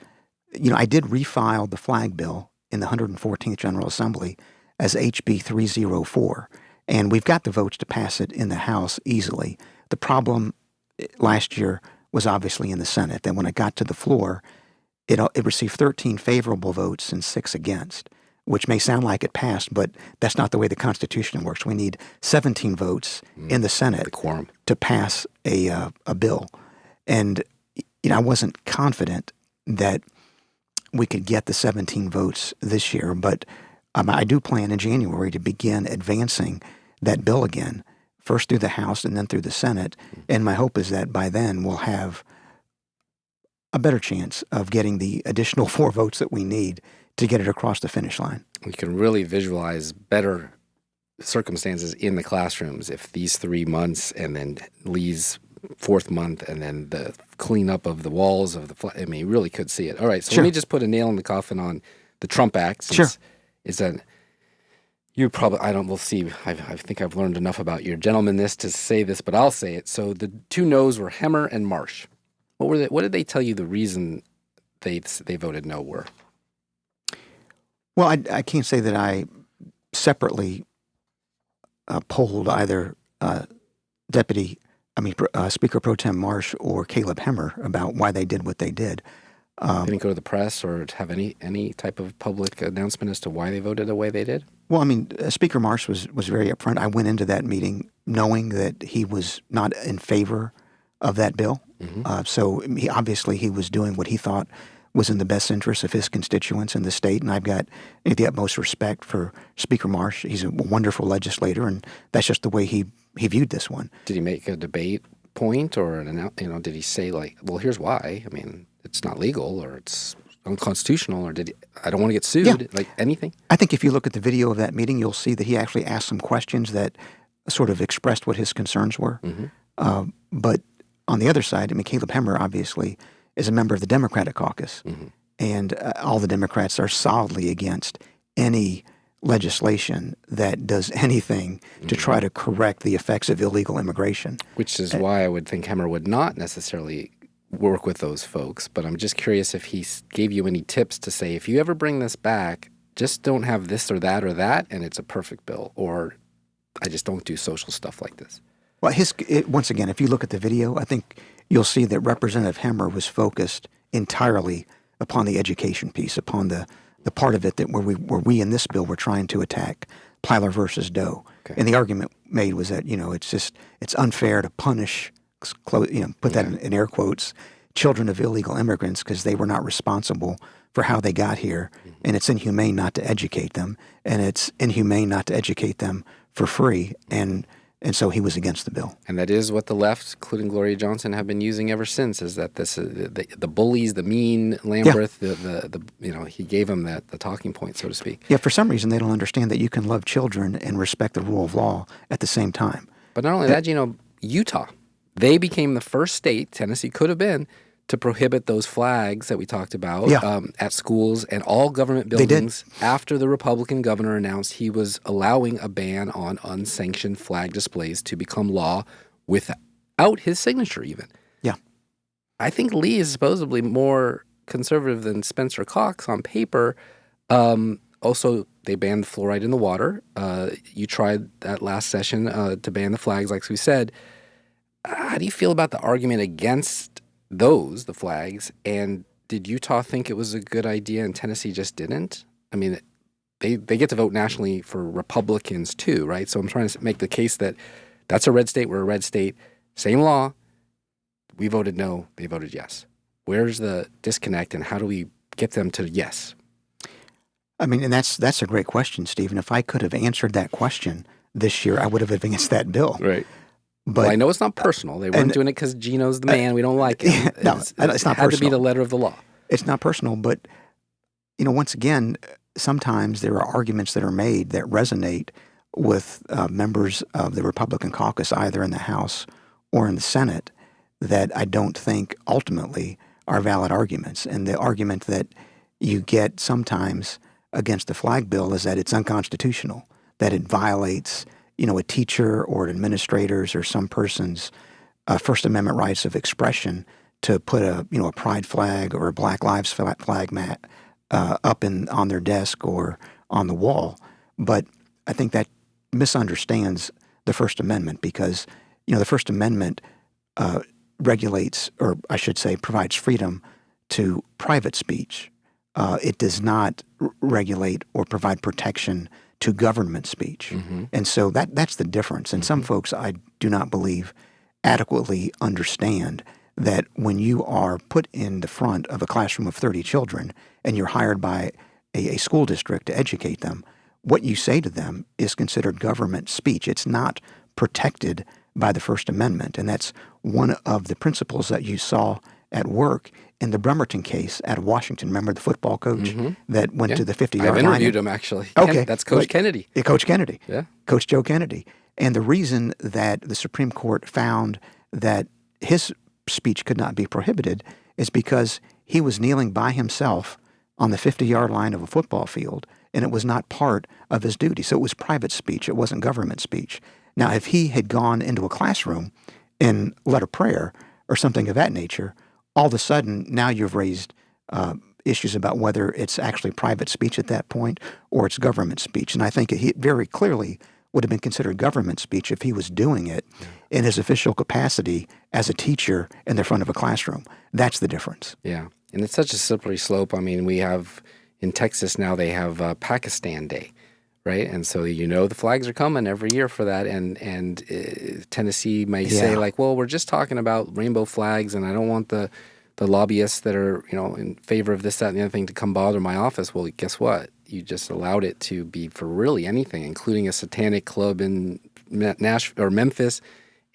C: I did refile the flag bill in the 114th General Assembly as HB 304, and we've got the votes to pass it in the House easily. The problem last year was obviously in the Senate. Then when it got to the floor, it received 13 favorable votes and 6 against, which may sound like it passed, but that's not the way the Constitution works. We need 17 votes in the Senate
B: the quorum
C: to pass a bill. And I wasn't confident that we could get the 17 votes this year, but I do plan in January to begin advancing that bill again, first through the House and then through the Senate. And my hope is that by then we'll have a better chance of getting the additional 4 votes that we need to get it across the finish line.
B: We can really visualize better circumstances in the classrooms if these 3 months and then Lee's 4th month and then the cleanup of the walls of the you really could see it. All right, so
C: Sure.
B: Let me just put a nail in the coffin on the Trump Act.
C: Sure.
B: Is that you probably, we'll see. I think I've learned enough about your gentlemanness to say this, but I'll say it. So the 2 no's were Hemmer and Marsh. What did they tell you the reason they voted no were?
C: Well, I can't say that I separately polled either Speaker Pro Tem Marsh or Caleb Hemmer about why they did what they did.
B: They didn't go to the press or have any type of public announcement as to why they voted the way they did?
C: Well, Speaker Marsh was very upfront. I went into that meeting knowing that he was not in favor of that bill.
B: Mm-hmm.
C: So he was doing what he thought was in the best interest of his constituents in the state, and I've got the utmost respect for Speaker Marsh. He's a wonderful legislator, and that's just the way he viewed this one.
B: Did he make a debate point or did he say well, here's why? It's not legal or it's unconstitutional, or I don't want to get sued, anything?
C: I think if you look at the video of that meeting, you'll see that he actually asked some questions that sort of expressed what his concerns were.
B: Mm-hmm.
C: But on the other side, Caleb Hemmer obviously is a member of the Democratic caucus,
B: mm-hmm.
C: and all the Democrats are solidly against any legislation that does anything to try to correct the effects of illegal immigration.
B: Which is why I would think Hemmer would not necessarily work with those folks, but I'm just curious if he gave you any tips to say, if you ever bring this back, just don't have this or that, and it's a perfect bill, or I just don't do social stuff like this.
C: Well, once again, if you look at the video, I think you'll see that Representative Hemmer was focused entirely upon the education piece, upon the part of it that where we in this bill were trying to attack Plyler versus Doe.
B: Okay.
C: And the argument made was that, it's unfair to punish, put that in air quotes, children of illegal immigrants because they were not responsible for how they got here. Mm-hmm. And it's inhumane not to educate them. And it's inhumane not to educate them for free. And And so he was against the bill.
B: And that is what the left, including Gloria Johnson, have been using ever since. Is that this the bullies, the mean Lamberth, he gave them the talking point, so to speak.
C: Yeah, for some reason they don't understand that you can love children and respect the rule of law at the same time.
B: But not only that, Utah, they became the first state, Tennessee could have been, to prohibit those flags that we talked about at schools and all government buildings after the Republican governor announced he was allowing a ban on unsanctioned flag displays to become law without his signature even.
C: Yeah.
B: I think Lee is supposedly more conservative than Spencer Cox on paper. Also, they banned fluoride in the water. You tried that last session to ban the flags, like we said. How do you feel about the argument against the flags, and did Utah think it was a good idea and Tennessee just didn't? I mean, they get to vote nationally for Republicans too, right? So I'm trying to make the case that that's a red state, we're a red state, same law. We voted no, they voted yes. Where's the disconnect, and how do we get them to yes?
C: I mean, and that's a great question, Stephen. If I could have answered that question this year, I would have advanced that bill.
B: Right.
C: But
B: I know it's not personal. They weren't doing it because Gino's the man. We don't like him.
C: No, it's not personal. It
B: had to be the letter of the law.
C: It's not personal, but, once again, sometimes there are arguments that are made that resonate with members of the Republican caucus, either in the House or in the Senate, that I don't think ultimately are valid arguments. And the argument that you get sometimes against the flag bill is that it's unconstitutional, that it violates a teacher or an administrator's or some person's First Amendment rights of expression to put a pride flag or a Black Lives flag mat up on their desk or on the wall. But I think that misunderstands the First Amendment because, the First Amendment regulates, or I should say provides freedom to private speech. It does not regulate or provide protection to government speech. Mm-hmm. And so that's the difference. And some folks, I do not believe, adequately understand that when you are put in the front of a classroom of 30 children and you're hired by a school district to educate them, what you say to them is considered government speech. It's not protected by the First Amendment. And that's one of the principles that you saw at work in the Bremerton case out of Washington. Remember the football coach that went to the 50-yard line?
B: I've interviewed him, actually.
C: Okay.
B: That's Coach Kennedy.
C: Yeah, Coach Kennedy.
B: Yeah.
C: Coach Joe Kennedy. And the reason that the Supreme Court found that his speech could not be prohibited is because he was kneeling by himself on the 50-yard line of a football field, and it was not part of his duty. So it was private speech. It wasn't government speech. Now, if he had gone into a classroom and led a prayer or something of that nature, all of a sudden, now you've raised issues about whether it's actually private speech at that point or it's government speech. And I think he very clearly would have been considered government speech if he was doing it in his official capacity as a teacher in the front of a classroom. That's the difference.
B: Yeah. And it's such a slippery slope. I mean, we have in Texas now, they have Pakistan Day, right? And so the flags are coming every year for that. And Tennessee may say like, well, we're just talking about rainbow flags, and I don't want the lobbyists that are in favor of this, that, and the other thing to come bother my office. Well, guess what? You just allowed it to be for really anything, including a satanic club in Nashville or Memphis,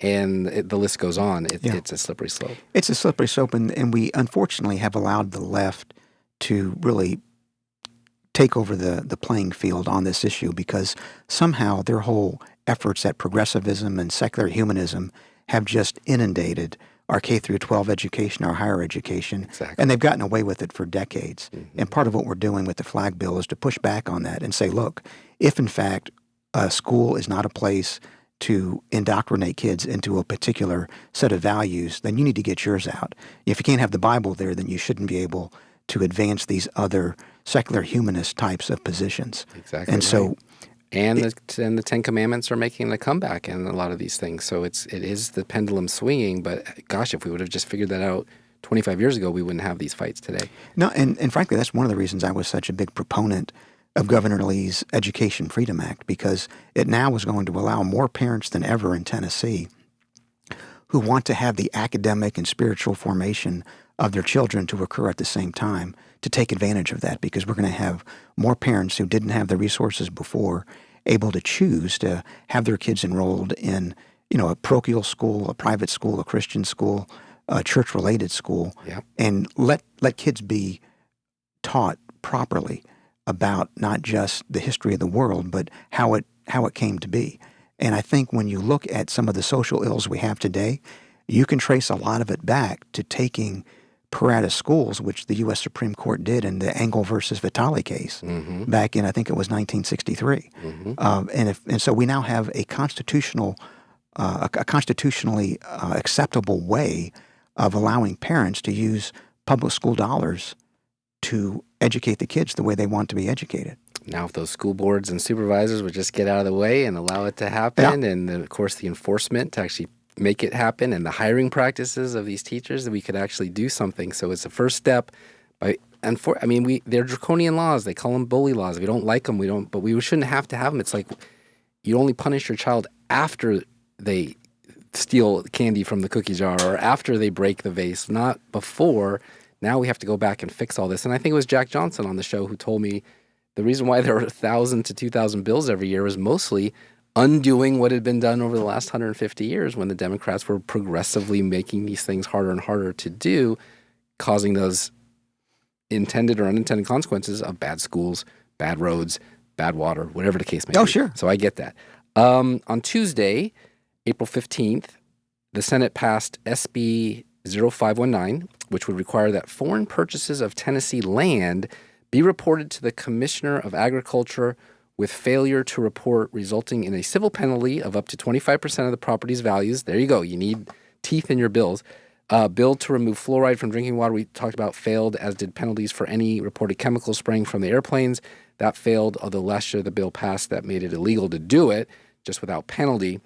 B: and the list goes on. It's a slippery slope. It's
C: a slippery slope, and we unfortunately have allowed the left to really take over the playing field on this issue because somehow their whole efforts at progressivism and secular humanism have just inundated our K through 12 education, our higher education, and they've gotten away with it for decades. Mm-hmm. And part of what we're doing with the flag bill is to push back on that and say, look, if in fact a school is not a place to indoctrinate kids into a particular set of values, then you need to get yours out. If you can't have the Bible there, then you shouldn't be able to advance these other secular humanist types of positions.
B: Exactly.
C: And so,
B: and the Ten Commandments are making a comeback in a lot of these things. So it is the pendulum swinging. But gosh, if we would have just figured that out 25 years ago, we wouldn't have these fights today.
C: No, and frankly, that's one of the reasons I was such a big proponent of Governor Lee's Education Freedom Act, because it now is going to allow more parents than ever in Tennessee who want to have the academic and spiritual formation of their children to occur at the same time to take advantage of that, because we're going to have more parents who didn't have the resources before able to choose to have their kids enrolled in, a parochial school, a private school, a Christian school, a church-related school, and let kids be taught properly about not just the history of the world, but how it came to be. And I think when you look at some of the social ills we have today, you can trace a lot of it back to taking per out of schools, which the U.S. Supreme Court did in the Engel versus Vitale case back in, I think it was 1963. And so we now have a constitutionally acceptable way of allowing parents to use public school dollars to educate the kids the way they want to be educated.
B: Now, if those school boards and supervisors would just get out of the way and allow it to happen, and then, of course, the enforcement to actually make it happen, and the hiring practices of these teachers, that we could actually do something. So it's a first step. They're draconian laws. They call them bully laws. If we don't like them, we don't. But we shouldn't have to have them. It's like you only punish your child after they steal candy from the cookie jar or after they break the vase, not before. Now we have to go back and fix all this. And I think it was Jack Johnson on the show who told me the reason why there were 1,000 to 2,000 bills every year was mostly undoing what had been done over the last 150 years when the Democrats were progressively making these things harder and harder to do, causing those intended or unintended consequences of bad schools, bad roads, bad water, whatever the case may be.
C: Oh, sure.
B: So I get that. On Tuesday, April 15th, the Senate passed SB 0519, which would require that foreign purchases of Tennessee land be reported to the Commissioner of Agriculture with failure to report, resulting in a civil penalty of up to 25% of the property's values. There you go. You need teeth in your bills. Bill to remove fluoride from drinking water, we talked about, failed, as did penalties for any reported chemical spraying from the airplanes. That failed, although last year the bill passed that made it illegal to do it, just without penalty.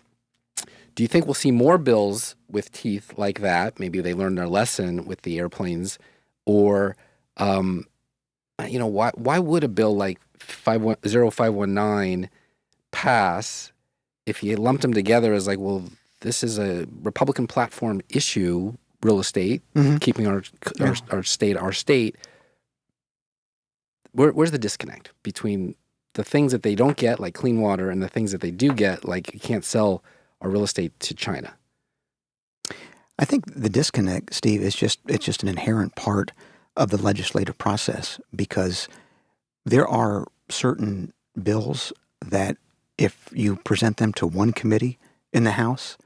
B: Do you think we'll see more bills with teeth like that? Maybe they learned their lesson with the airplanes. Or, why would a bill like 0519 pass if you lumped them together as like, well, this is a Republican platform issue, real estate, keeping our state. Where's the disconnect between the things that they don't get, like clean water, and the things that they do get, like you can't sell our real estate to China?
C: I think the disconnect, Steve, is just an inherent part of the legislative process, because there are certain bills that if you present them to one committee in the House,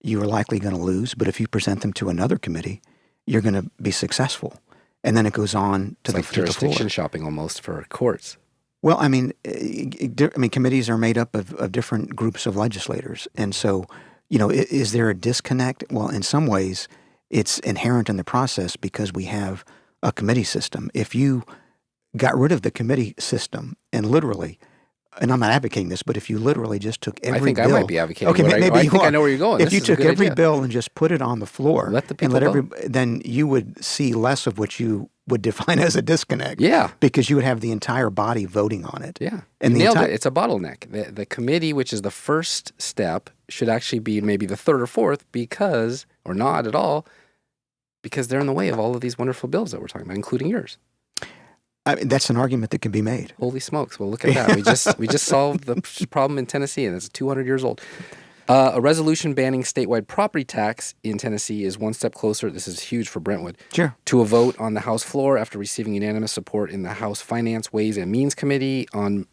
C: you are likely going to lose. But if you present them to another committee, you're going to be successful. And then it goes on to the floor.
B: Jurisdiction shopping almost for courts.
C: Well, committees are made up of different groups of legislators. And so, is there a disconnect? Well, in some ways, it's inherent in the process because we have a committee system. If you got rid of the committee system and literally, and I'm not advocating this, but if you literally just took every bill.
B: I might be advocating.
C: Okay, maybe you
B: I know where you're going.
C: If you took every bill and just put it on the floor,
B: let
C: then you would see less of what you would define as a disconnect.
B: Yeah.
C: Because you would have the entire body voting on it.
B: Yeah.
C: And
B: you nailed it. It's a bottleneck. The committee, which is the first step, should actually be maybe the third or fourth or not at all, because they're in the way of all of these wonderful bills that we're talking about, including yours.
C: That's an argument that can be made.
B: Holy smokes. Well, look at that. We just solved the problem in Tennessee, and it's 200 years old. A resolution banning statewide property tax in Tennessee is one step closer. This is huge for Brentwood.
C: Sure.
B: To a vote on the House floor after receiving unanimous support in the House Finance, Ways, and Means Committee on...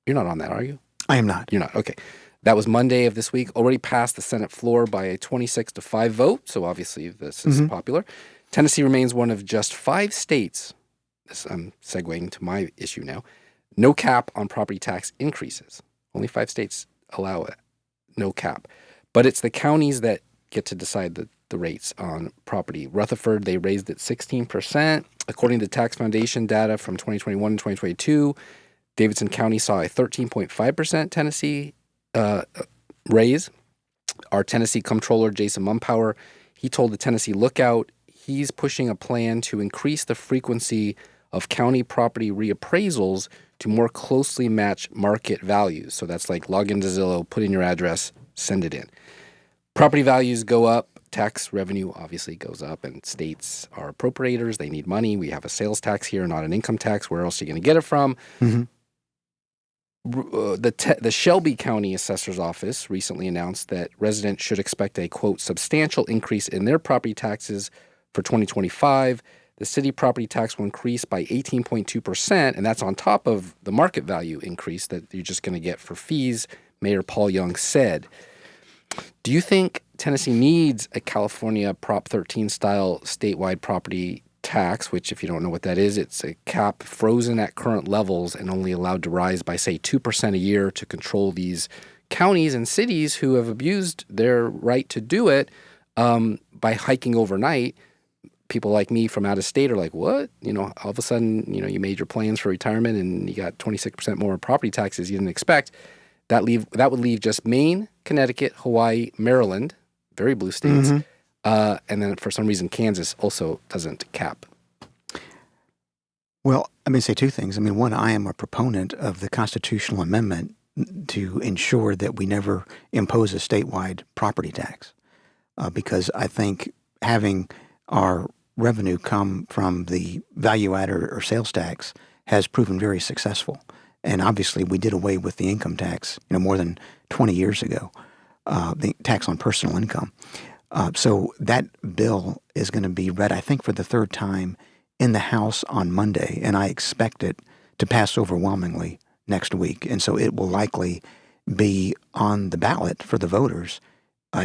B: You're not on that, are you?
C: I am not.
B: You're not. Okay. That was Monday of this week. Already passed the Senate floor by a 26-5 vote, so obviously this is popular. Tennessee remains one of just 5 states... I'm segueing to my issue now. No cap on property tax increases. Only 5 states allow it. No cap. But it's the counties that get to decide the rates on property. Rutherford, they raised it 16%. According to Tax Foundation data from 2021 and 2022, Davidson County saw a 13.5% Tennessee raise. Our Tennessee comptroller, Jason Mumpower, he told the Tennessee Lookout he's pushing a plan to increase the frequency of county property reappraisals to more closely match market values. So that's like log into Zillow, put in your address, send it in. Property values go up, tax revenue obviously goes up, and states are appropriators. They need money. We have a sales tax here, not an income tax. Where else are you going to get it from? The Shelby County Assessor's Office recently announced that residents should expect a, quote, substantial increase in their property taxes for 2025. The city property tax will increase by 18.2%, and that's on top of the market value increase that you're just going to get for fees, Mayor Paul Young said. Do you think Tennessee needs a California Prop 13 style statewide property tax, which, if you don't know what that is, it's a cap frozen at current levels and only allowed to rise by, say, 2% a year to control these counties and cities who have abused their right to do it by hiking overnight? People like me from out of state are like, what? All of a sudden, you made your plans for retirement and you got 26% more property taxes you didn't expect. That would leave just Maine, Connecticut, Hawaii, Maryland, very blue states, and then for some reason Kansas also doesn't cap.
C: Well, I'm going to say two things. One, I am a proponent of the constitutional amendment to ensure that we never impose a statewide property tax, because I think having our revenue come from the value add or sales tax has proven very successful. And obviously, we did away with the income tax, more than 20 years ago, the tax on personal income. So that bill is going to be read, I think, for the third time in the House on Monday, and I expect it to pass overwhelmingly next week. And so it will likely be on the ballot for the voters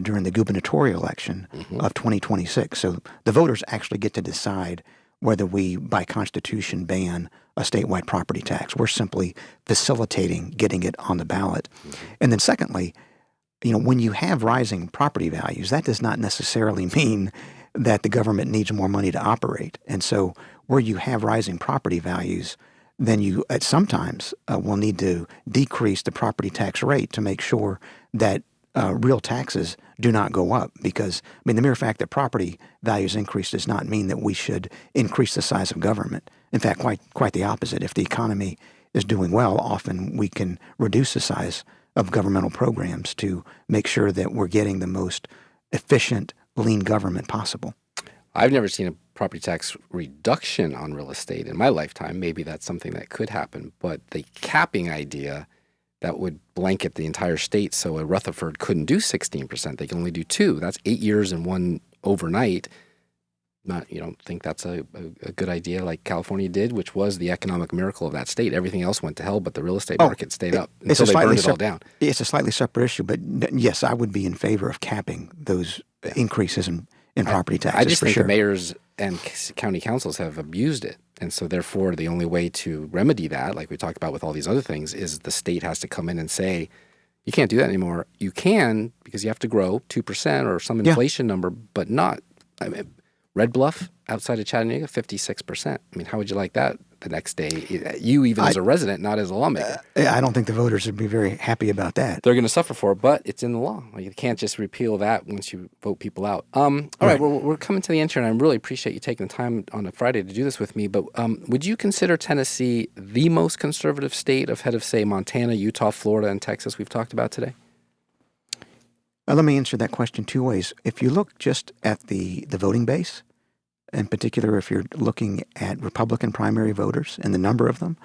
C: during the gubernatorial election of 2026. So the voters actually get to decide whether we, by constitution, ban a statewide property tax. We're simply facilitating getting it on the ballot. And then secondly, when you have rising property values, that does not necessarily mean that the government needs more money to operate. And so where you have rising property values, then you sometimes will need to decrease the property tax rate to make sure that real taxes do not go up, because the mere fact that property values increase does not mean that we should increase the size of government. In fact, quite the opposite. If the economy is doing well, often we can reduce the size of governmental programs to make sure that we're getting the most efficient, lean government possible.
B: I've never seen a property tax reduction on real estate in my lifetime. Maybe that's something that could happen, but the capping idea that would blanket the entire state so a Rutherford couldn't do 16%. They can only do 2%. That's 8 years and one overnight. You don't think that's a good idea like California did, which was the economic miracle of that state. Everything else went to hell, but the real estate market stayed up until they burned it all down.
C: It's a slightly separate issue, but yes, I would be in favor of capping those increases in property taxes.
B: I just think
C: sure.
B: the mayors and county councils have abused it. And so therefore, the only way to remedy that, like we talked about with all these other things, is the state has to come in and say, you can't do that anymore. You can, because you have to grow 2% or some inflation number, but not. Red Bluff outside of Chattanooga, 56%. How would you like that the next day? You, even as a resident, not as a lawmaker.
C: I don't think the voters would be very happy about that.
B: They're going to suffer for it, but it's in the law. You can't just repeal that once you vote people out. All right, we're coming to the end here, and I really appreciate you taking the time on a Friday to do this with me. But would you consider Tennessee the most conservative state ahead of, say, Montana, Utah, Florida, and Texas we've talked about today?
C: Let me answer that question two ways. If you look just at the voting base, in particular, if you're looking at Republican primary voters and the number of them,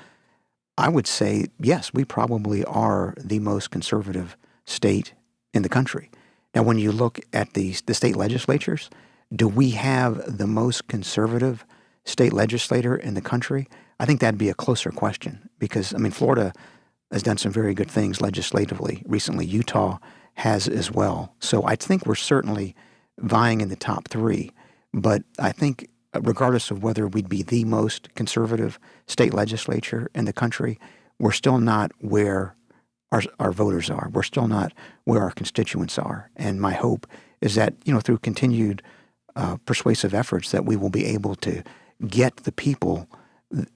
C: I would say, yes, we probably are the most conservative state in the country. Now, when you look at the state legislatures, do we have the most conservative state legislator in the country? I think that'd be a closer question because, Florida has done some very good things legislatively recently. Utah has as well. So I think we're certainly vying in the top 3. But I think regardless of whether we'd be the most conservative state legislature in the country, we're still not where our voters are. We're still not where our constituents are. And my hope is that, through continued persuasive efforts, that we will be able to get the people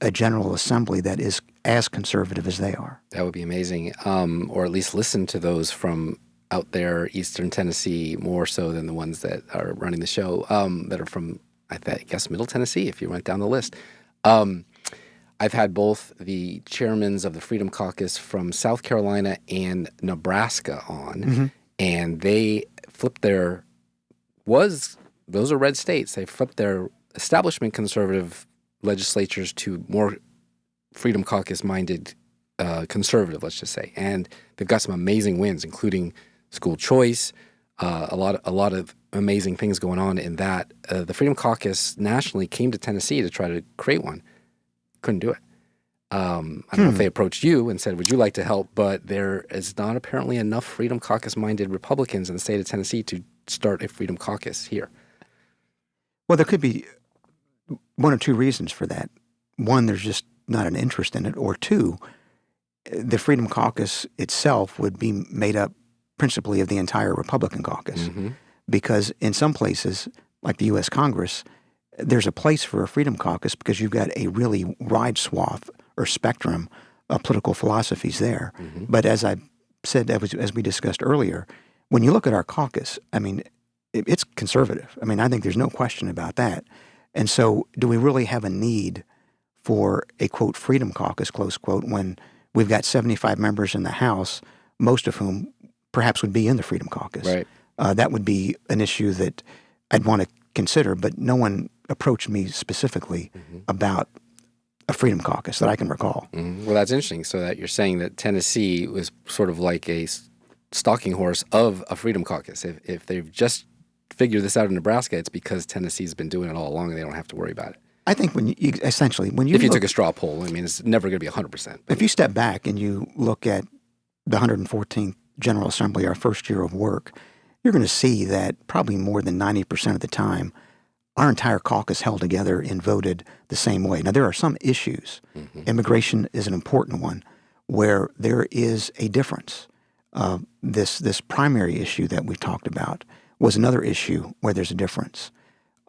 C: a General Assembly that is as conservative as they are.
B: That would be amazing. Or at least listen to those from out there, Eastern Tennessee, more so than the ones that are running the show, that are from, I guess, Middle Tennessee, if you went down the list. I've had both the chairmans of the Freedom Caucus from South Carolina and Nebraska on, and they flipped those are red states. They flipped their establishment conservative legislatures to more Freedom Caucus-minded conservative, let's just say, and they've got some amazing wins, including school choice, a lot of amazing things going on in that. The Freedom Caucus nationally came to Tennessee to try to create one. Couldn't do it. I don't know if they approached you and said, would you like to help? But there is not apparently enough Freedom Caucus-minded Republicans in the state of Tennessee to start a Freedom Caucus here.
C: Well, there could be one or two reasons for that. One, there's just not an interest in it. Or two, the Freedom Caucus itself would be made up principally of the entire Republican caucus. Mm-hmm. Because in some places, like the U.S. Congress, there's a place for a Freedom Caucus because you've got a really wide swath or spectrum of political philosophies there. Mm-hmm. But as I said, as we discussed earlier, when you look at our caucus, I mean, it's conservative. I mean, I think there's no question about that. And so do we really have a need for a, quote, Freedom Caucus, close quote, when we've got 75 members in the House, most of whom perhaps would be in the Freedom Caucus?
B: Right.
C: That would be an issue that I'd want to consider, but no one approached me specifically about a Freedom Caucus that I can recall.
B: Mm-hmm. Well, that's interesting. So that you're saying that Tennessee was sort of like a stalking horse of a Freedom Caucus. If they've just figured this out in Nebraska, it's because Tennessee's been doing it all along and they don't have to worry about it.
C: I think when you
B: if you took a straw poll, I mean, it's never going to be 100%.
C: If you step back and you look at the 114th General Assembly, our first year of work, you're going to see that probably more than 90% of the time, our entire caucus held together and voted the same way. Now, there are some issues. Mm-hmm. Immigration is an important one where there is a difference. This primary issue that we've talked about was another issue where there's a difference.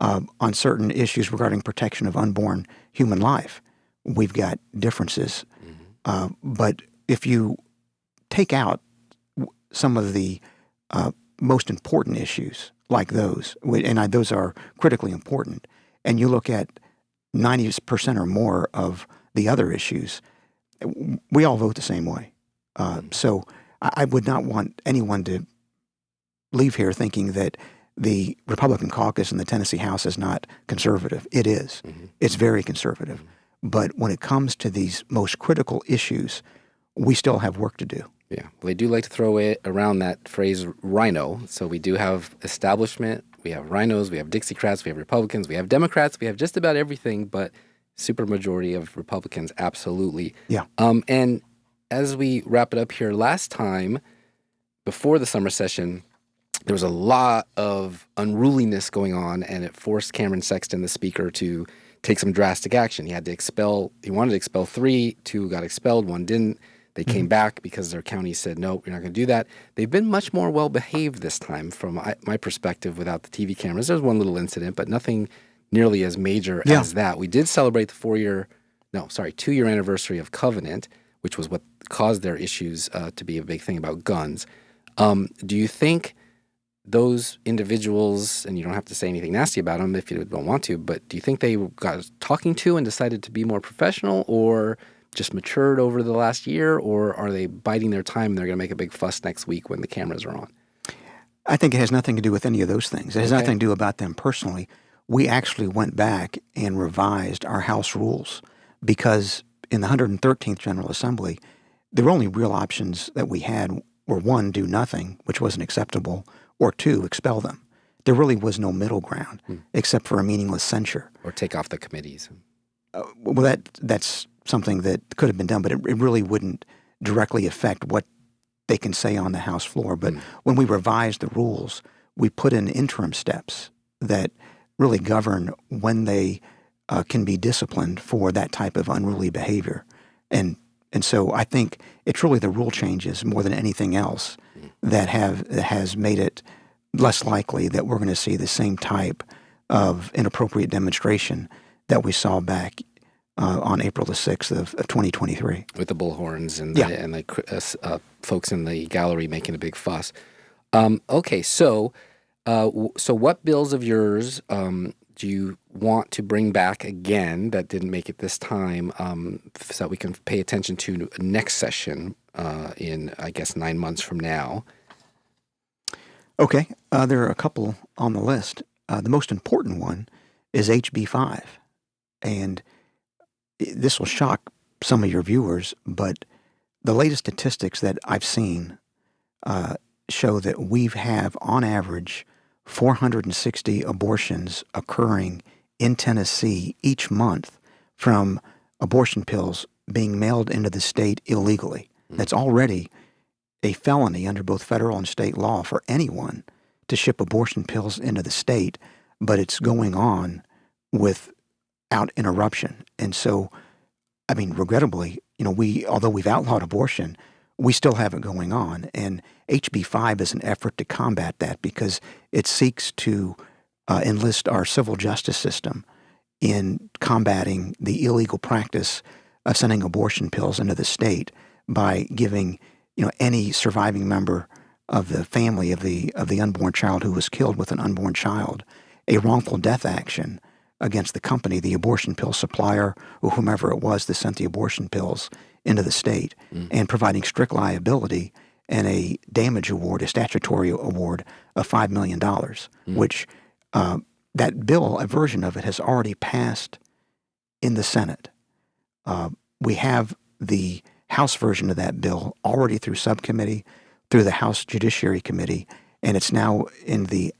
C: On certain issues regarding protection of unborn human life, we've got differences. Mm-hmm. But if you take out some of the most important issues like those, and those are critically important, and you look at 90% or more of the other issues, we all vote the same way. So I would not want anyone to leave here thinking that the Republican caucus in the Tennessee House is not conservative. It is. Mm-hmm. It's very conservative. Mm-hmm. But when it comes to these most critical issues, we still have work to do.
B: Yeah, well, they do like to throw it around that phrase rhino. So we do have establishment, we have rhinos, we have Dixiecrats, we have Republicans, we have Democrats, we have just about everything, but supermajority of Republicans, absolutely.
C: Yeah.
B: And as we wrap it up here, last time, before the summer session, there was a lot of unruliness going on, and it forced Cameron Sexton, the speaker, to take some drastic action. He wanted to expel 3, 2 got expelled, 1 didn't. They came back because their county said, no, you're not going to do that. They've been much more well-behaved this time from my perspective without the TV cameras. There's one little incident, but nothing nearly as major as that. We did celebrate the 2-year anniversary of Covenant, which was what caused their issues to be a big thing about guns. Do you think those individuals, and you don't have to say anything nasty about them if you don't want to, but do you think they got talking to and decided to be more professional, or just matured over the last year, or are they biding their time and they're going to make a big fuss next week when the cameras are on?
C: I think it has nothing to do with any of those things. It has nothing to do about them personally. We actually went back and revised our House rules because in the 113th General Assembly, the only real options that we had were 1, do nothing, which wasn't acceptable, or 2, expel them. There really was no middle ground except for a meaningless censure.
B: Or take off the committees.
C: Well, that's something that could have been done, but it really wouldn't directly affect what they can say on the House floor. But when we revised the rules, we put in interim steps that really govern when they can be disciplined for that type of unruly behavior. And so I think it's really the rule changes more than anything else that has made it less likely that we're going to see the same type of inappropriate demonstration that we saw back on April the 6th of 2023.
B: With the bullhorns and the folks in the gallery making a big fuss. Okay, so what bills of yours do you want to bring back again that didn't make it this time so that we can pay attention to next session in, I guess, 9 months from now?
C: Okay, there are a couple on the list. The most important one is HB 5. And this will shock some of your viewers, but the latest statistics that I've seen show that we have, on average, 460 abortions occurring in Tennessee each month from abortion pills being mailed into the state illegally. That's already a felony under both federal and state law for anyone to ship abortion pills into the state, but it's going on without interruption. And so, I mean, regrettably, although we've outlawed abortion, we still have it going on. And HB 5 is an effort to combat that because it seeks to enlist our civil justice system in combating the illegal practice of sending abortion pills into the state by giving any surviving member of the family of the unborn child who was killed with an unborn child a wrongful death action against the company, the abortion pill supplier, or whomever it was that sent the abortion pills into the state, and providing strict liability and a damage award, a statutory award of $5 million, which that bill, a version of it, has already passed in the Senate. We have the House version of that bill already through subcommittee, through the House Judiciary Committee, and it's now in the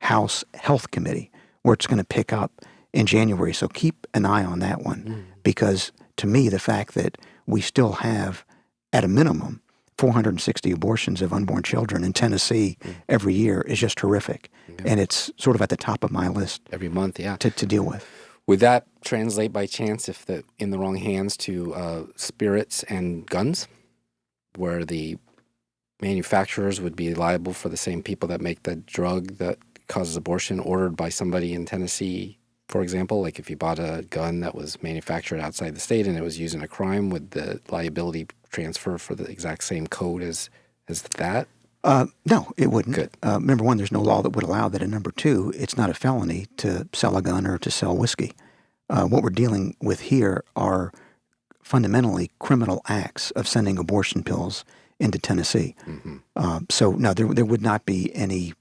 C: House Health Committee, where it's going to pick up in January. So keep an eye on that one, because to me, the fact that we still have, at a minimum, 460 abortions of unborn children in Tennessee every year is just horrific. And it's sort of at the top of my list
B: every month,
C: to deal with.
B: Would that translate by chance, if in the wrong hands, to spirits and guns, where the manufacturers would be liable for the same people that make the drug that causes abortion ordered by somebody in Tennessee, for example? Like if you bought a gun that was manufactured outside the state and it was used in a crime, would the liability transfer for the exact same code as that?
C: No, it wouldn't.
B: Good.
C: Number one, there's no law that would allow that. And number two, it's not a felony to sell a gun or to sell whiskey. What we're dealing with here are fundamentally criminal acts of sending abortion pills into Tennessee. So no, there would not be any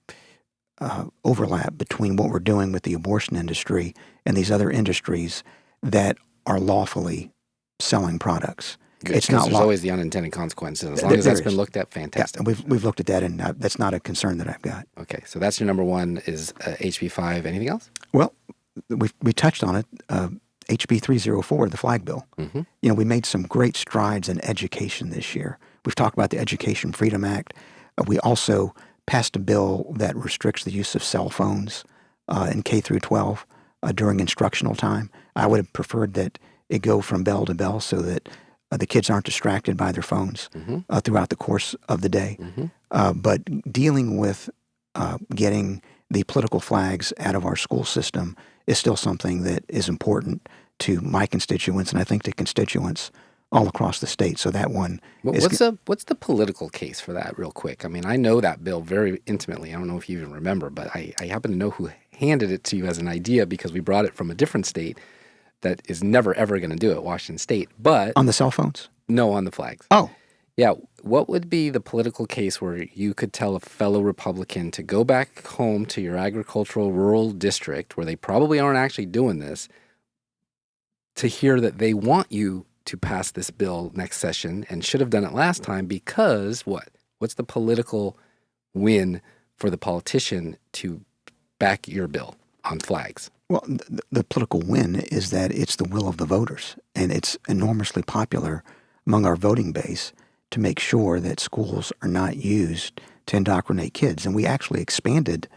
C: overlap between what we're doing with the abortion industry and these other industries that are lawfully selling products.
B: Good,
C: it's not
B: there's always the unintended consequences. As long as that's been looked at, fantastic.
C: Yeah, we've looked at that, and that's not a concern that I've got.
B: Okay, so that's your number one is HB 5. Anything else?
C: Well, we touched on it. HB 304, the flag bill. We made some great strides in education this year. We've talked about the Education Freedom Act. We also passed a bill that restricts the use of cell phones in K through 12 during instructional time. I would have preferred that it go from bell to bell so that the kids aren't distracted by their phones throughout the course of the day. But dealing with getting the political flags out of our school system is still something that is important to my constituents, and I think to constituents all across the state. So that one
B: what's the political case for that, real quick? I mean, I know that bill very intimately. I don't know if you even remember, but I happen to know who handed it to you as an idea because we brought it from a different state that is never, ever going to do it, Washington State. But
C: on the cell phones?
B: No, on the flags.
C: Oh.
B: Yeah. What would be the political case where you could tell a fellow Republican to go back home to your agricultural rural district, where they probably aren't actually doing this, to hear that they want you to pass this bill next session and should have done it last time because what? What's the political win for the politician to back your bill on flags?
C: Well, the political win is that it's the will of the voters, and it's enormously popular among our voting base to make sure that schools are not used to indoctrinate kids. And we actually expanded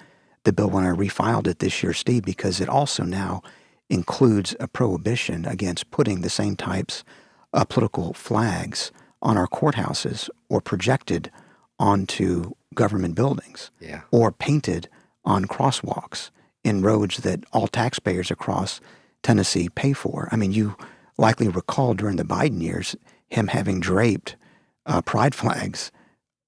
C: the bill when I refiled it this year, Steve, because it also now includes a prohibition against putting the same types of political flags on our courthouses or projected onto government buildings or painted on crosswalks in roads that all taxpayers across Tennessee pay for. I mean, you likely recall during the Biden years him having draped pride flags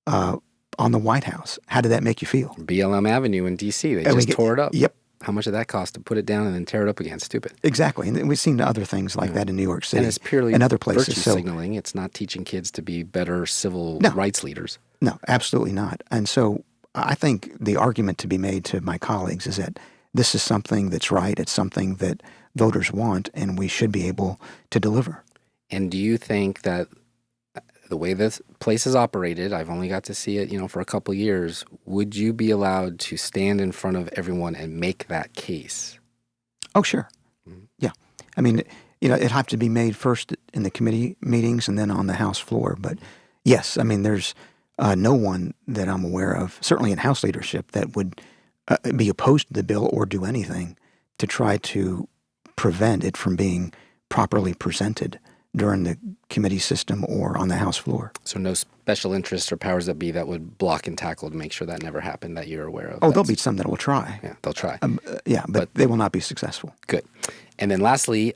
C: on the White House. How did that make you feel?
B: BLM Avenue in D.C., they just tore it up.
C: Yep.
B: How much did that cost to put it down and then tear it up again? Stupid.
C: Exactly. And we've seen other things like that in New York City
B: and it's purely
C: and other places.
B: Virtue signaling. It's not teaching kids to be better civil rights leaders.
C: No, absolutely not. And so I think the argument to be made to my colleagues is that this is something that's right. It's something that voters want, and we should be able to deliver.
B: And do you think that the way this place is operated, I've only got to see it, for a couple years. Would you be allowed to stand in front of everyone and make that case?
C: Oh, sure. Yeah. I mean, it'd have to be made first in the committee meetings and then on the House floor. But yes, I mean, there's no one that I'm aware of, certainly in House leadership, that would be opposed to the bill or do anything to try to prevent it from being properly presented during the committee system or on the House floor.
B: So no special interests or powers that be that would block and tackle to make sure that never happened that you're aware of?
C: Oh, there'll be some that will try.
B: Yeah, they'll try.
C: But they will not be successful.
B: Good. And then lastly,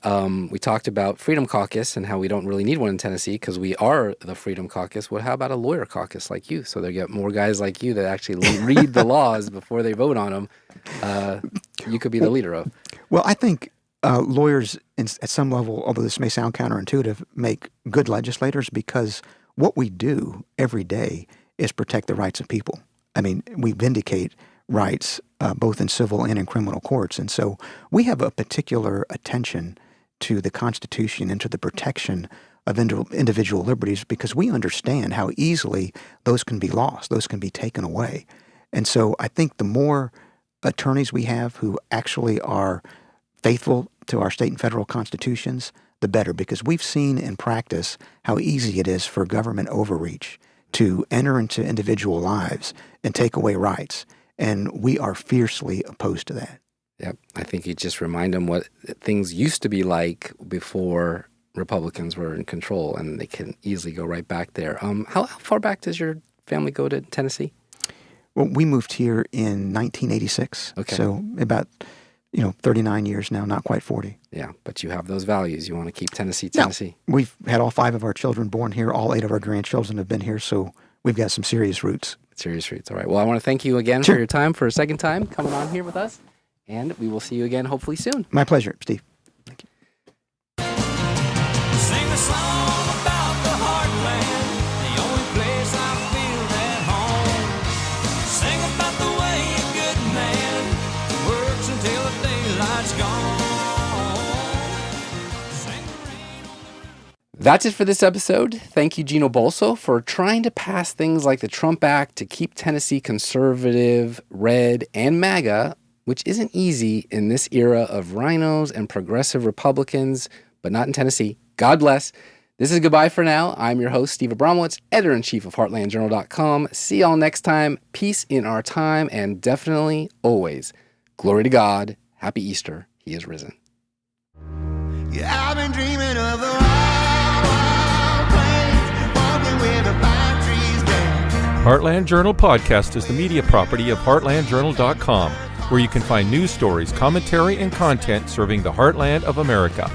B: we talked about Freedom Caucus and how we don't really need one in Tennessee because we are the Freedom Caucus. Well, how about a lawyer caucus like you? So they get more guys like you that actually read the laws before they vote on them. You could be the leader of.
C: Well, I think lawyers, at some level, although this may sound counterintuitive, make good legislators because what we do every day is protect the rights of people. I mean, we vindicate rights both in civil and in criminal courts. And so we have a particular attention to the Constitution and to the protection of individual liberties because we understand how easily those can be lost, those can be taken away. And so I think the more attorneys we have who actually are faithful to our state and federal constitutions, the better, because we've seen in practice how easy it is for government overreach to enter into individual lives and take away rights. And we are fiercely opposed to that.
B: Yep. I think you just remind them what things used to be like before Republicans were in control, and they can easily go right back there. How far back does your family go to Tennessee?
C: Well, we moved here in 1986.
B: Okay.
C: So about 39 years now, not quite 40.
B: Yeah, but you have those values. You want to keep Tennessee.
C: Yeah, we've had all 5 of our children born here. All 8 of our grandchildren have been here, so we've got some serious roots.
B: Serious roots. All right. Well, I want to thank you again for your time for a second time coming on here with us, and we will see you again hopefully soon.
C: My pleasure, Steve. Thank you.
D: Sing a song about the heartland, the only place I feel at home. Sing about the way a good man works until the daylight's gone. Sing the rain on the...
B: That's it for this episode. Thank you, Gino Bulso, for trying to pass things like the Trump Act to keep Tennessee conservative, red, and MAGA, which isn't easy in this era of rhinos and progressive Republicans, but not in Tennessee. God bless. This is goodbye for now. I'm your host, Steve Abramowitz, editor-in-chief of HeartlandJournal.com. See y'all next time. Peace in our time, and definitely, always, glory to God. Happy Easter. He is risen.
D: Yeah, I've been dreaming of the wild, wild plains, walking where the pine trees dance.
A: Heartland Journal Podcast is the media property of HeartlandJournal.com, where you can find news stories, commentary, and content serving the heartland of America.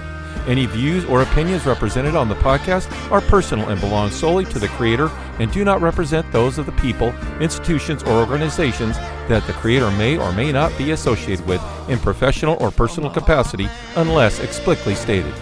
A: Any views or opinions represented on the podcast are personal and belong solely to the creator and do not represent those of the people, institutions, or organizations that the creator may or may not be associated with in professional or personal capacity unless explicitly stated.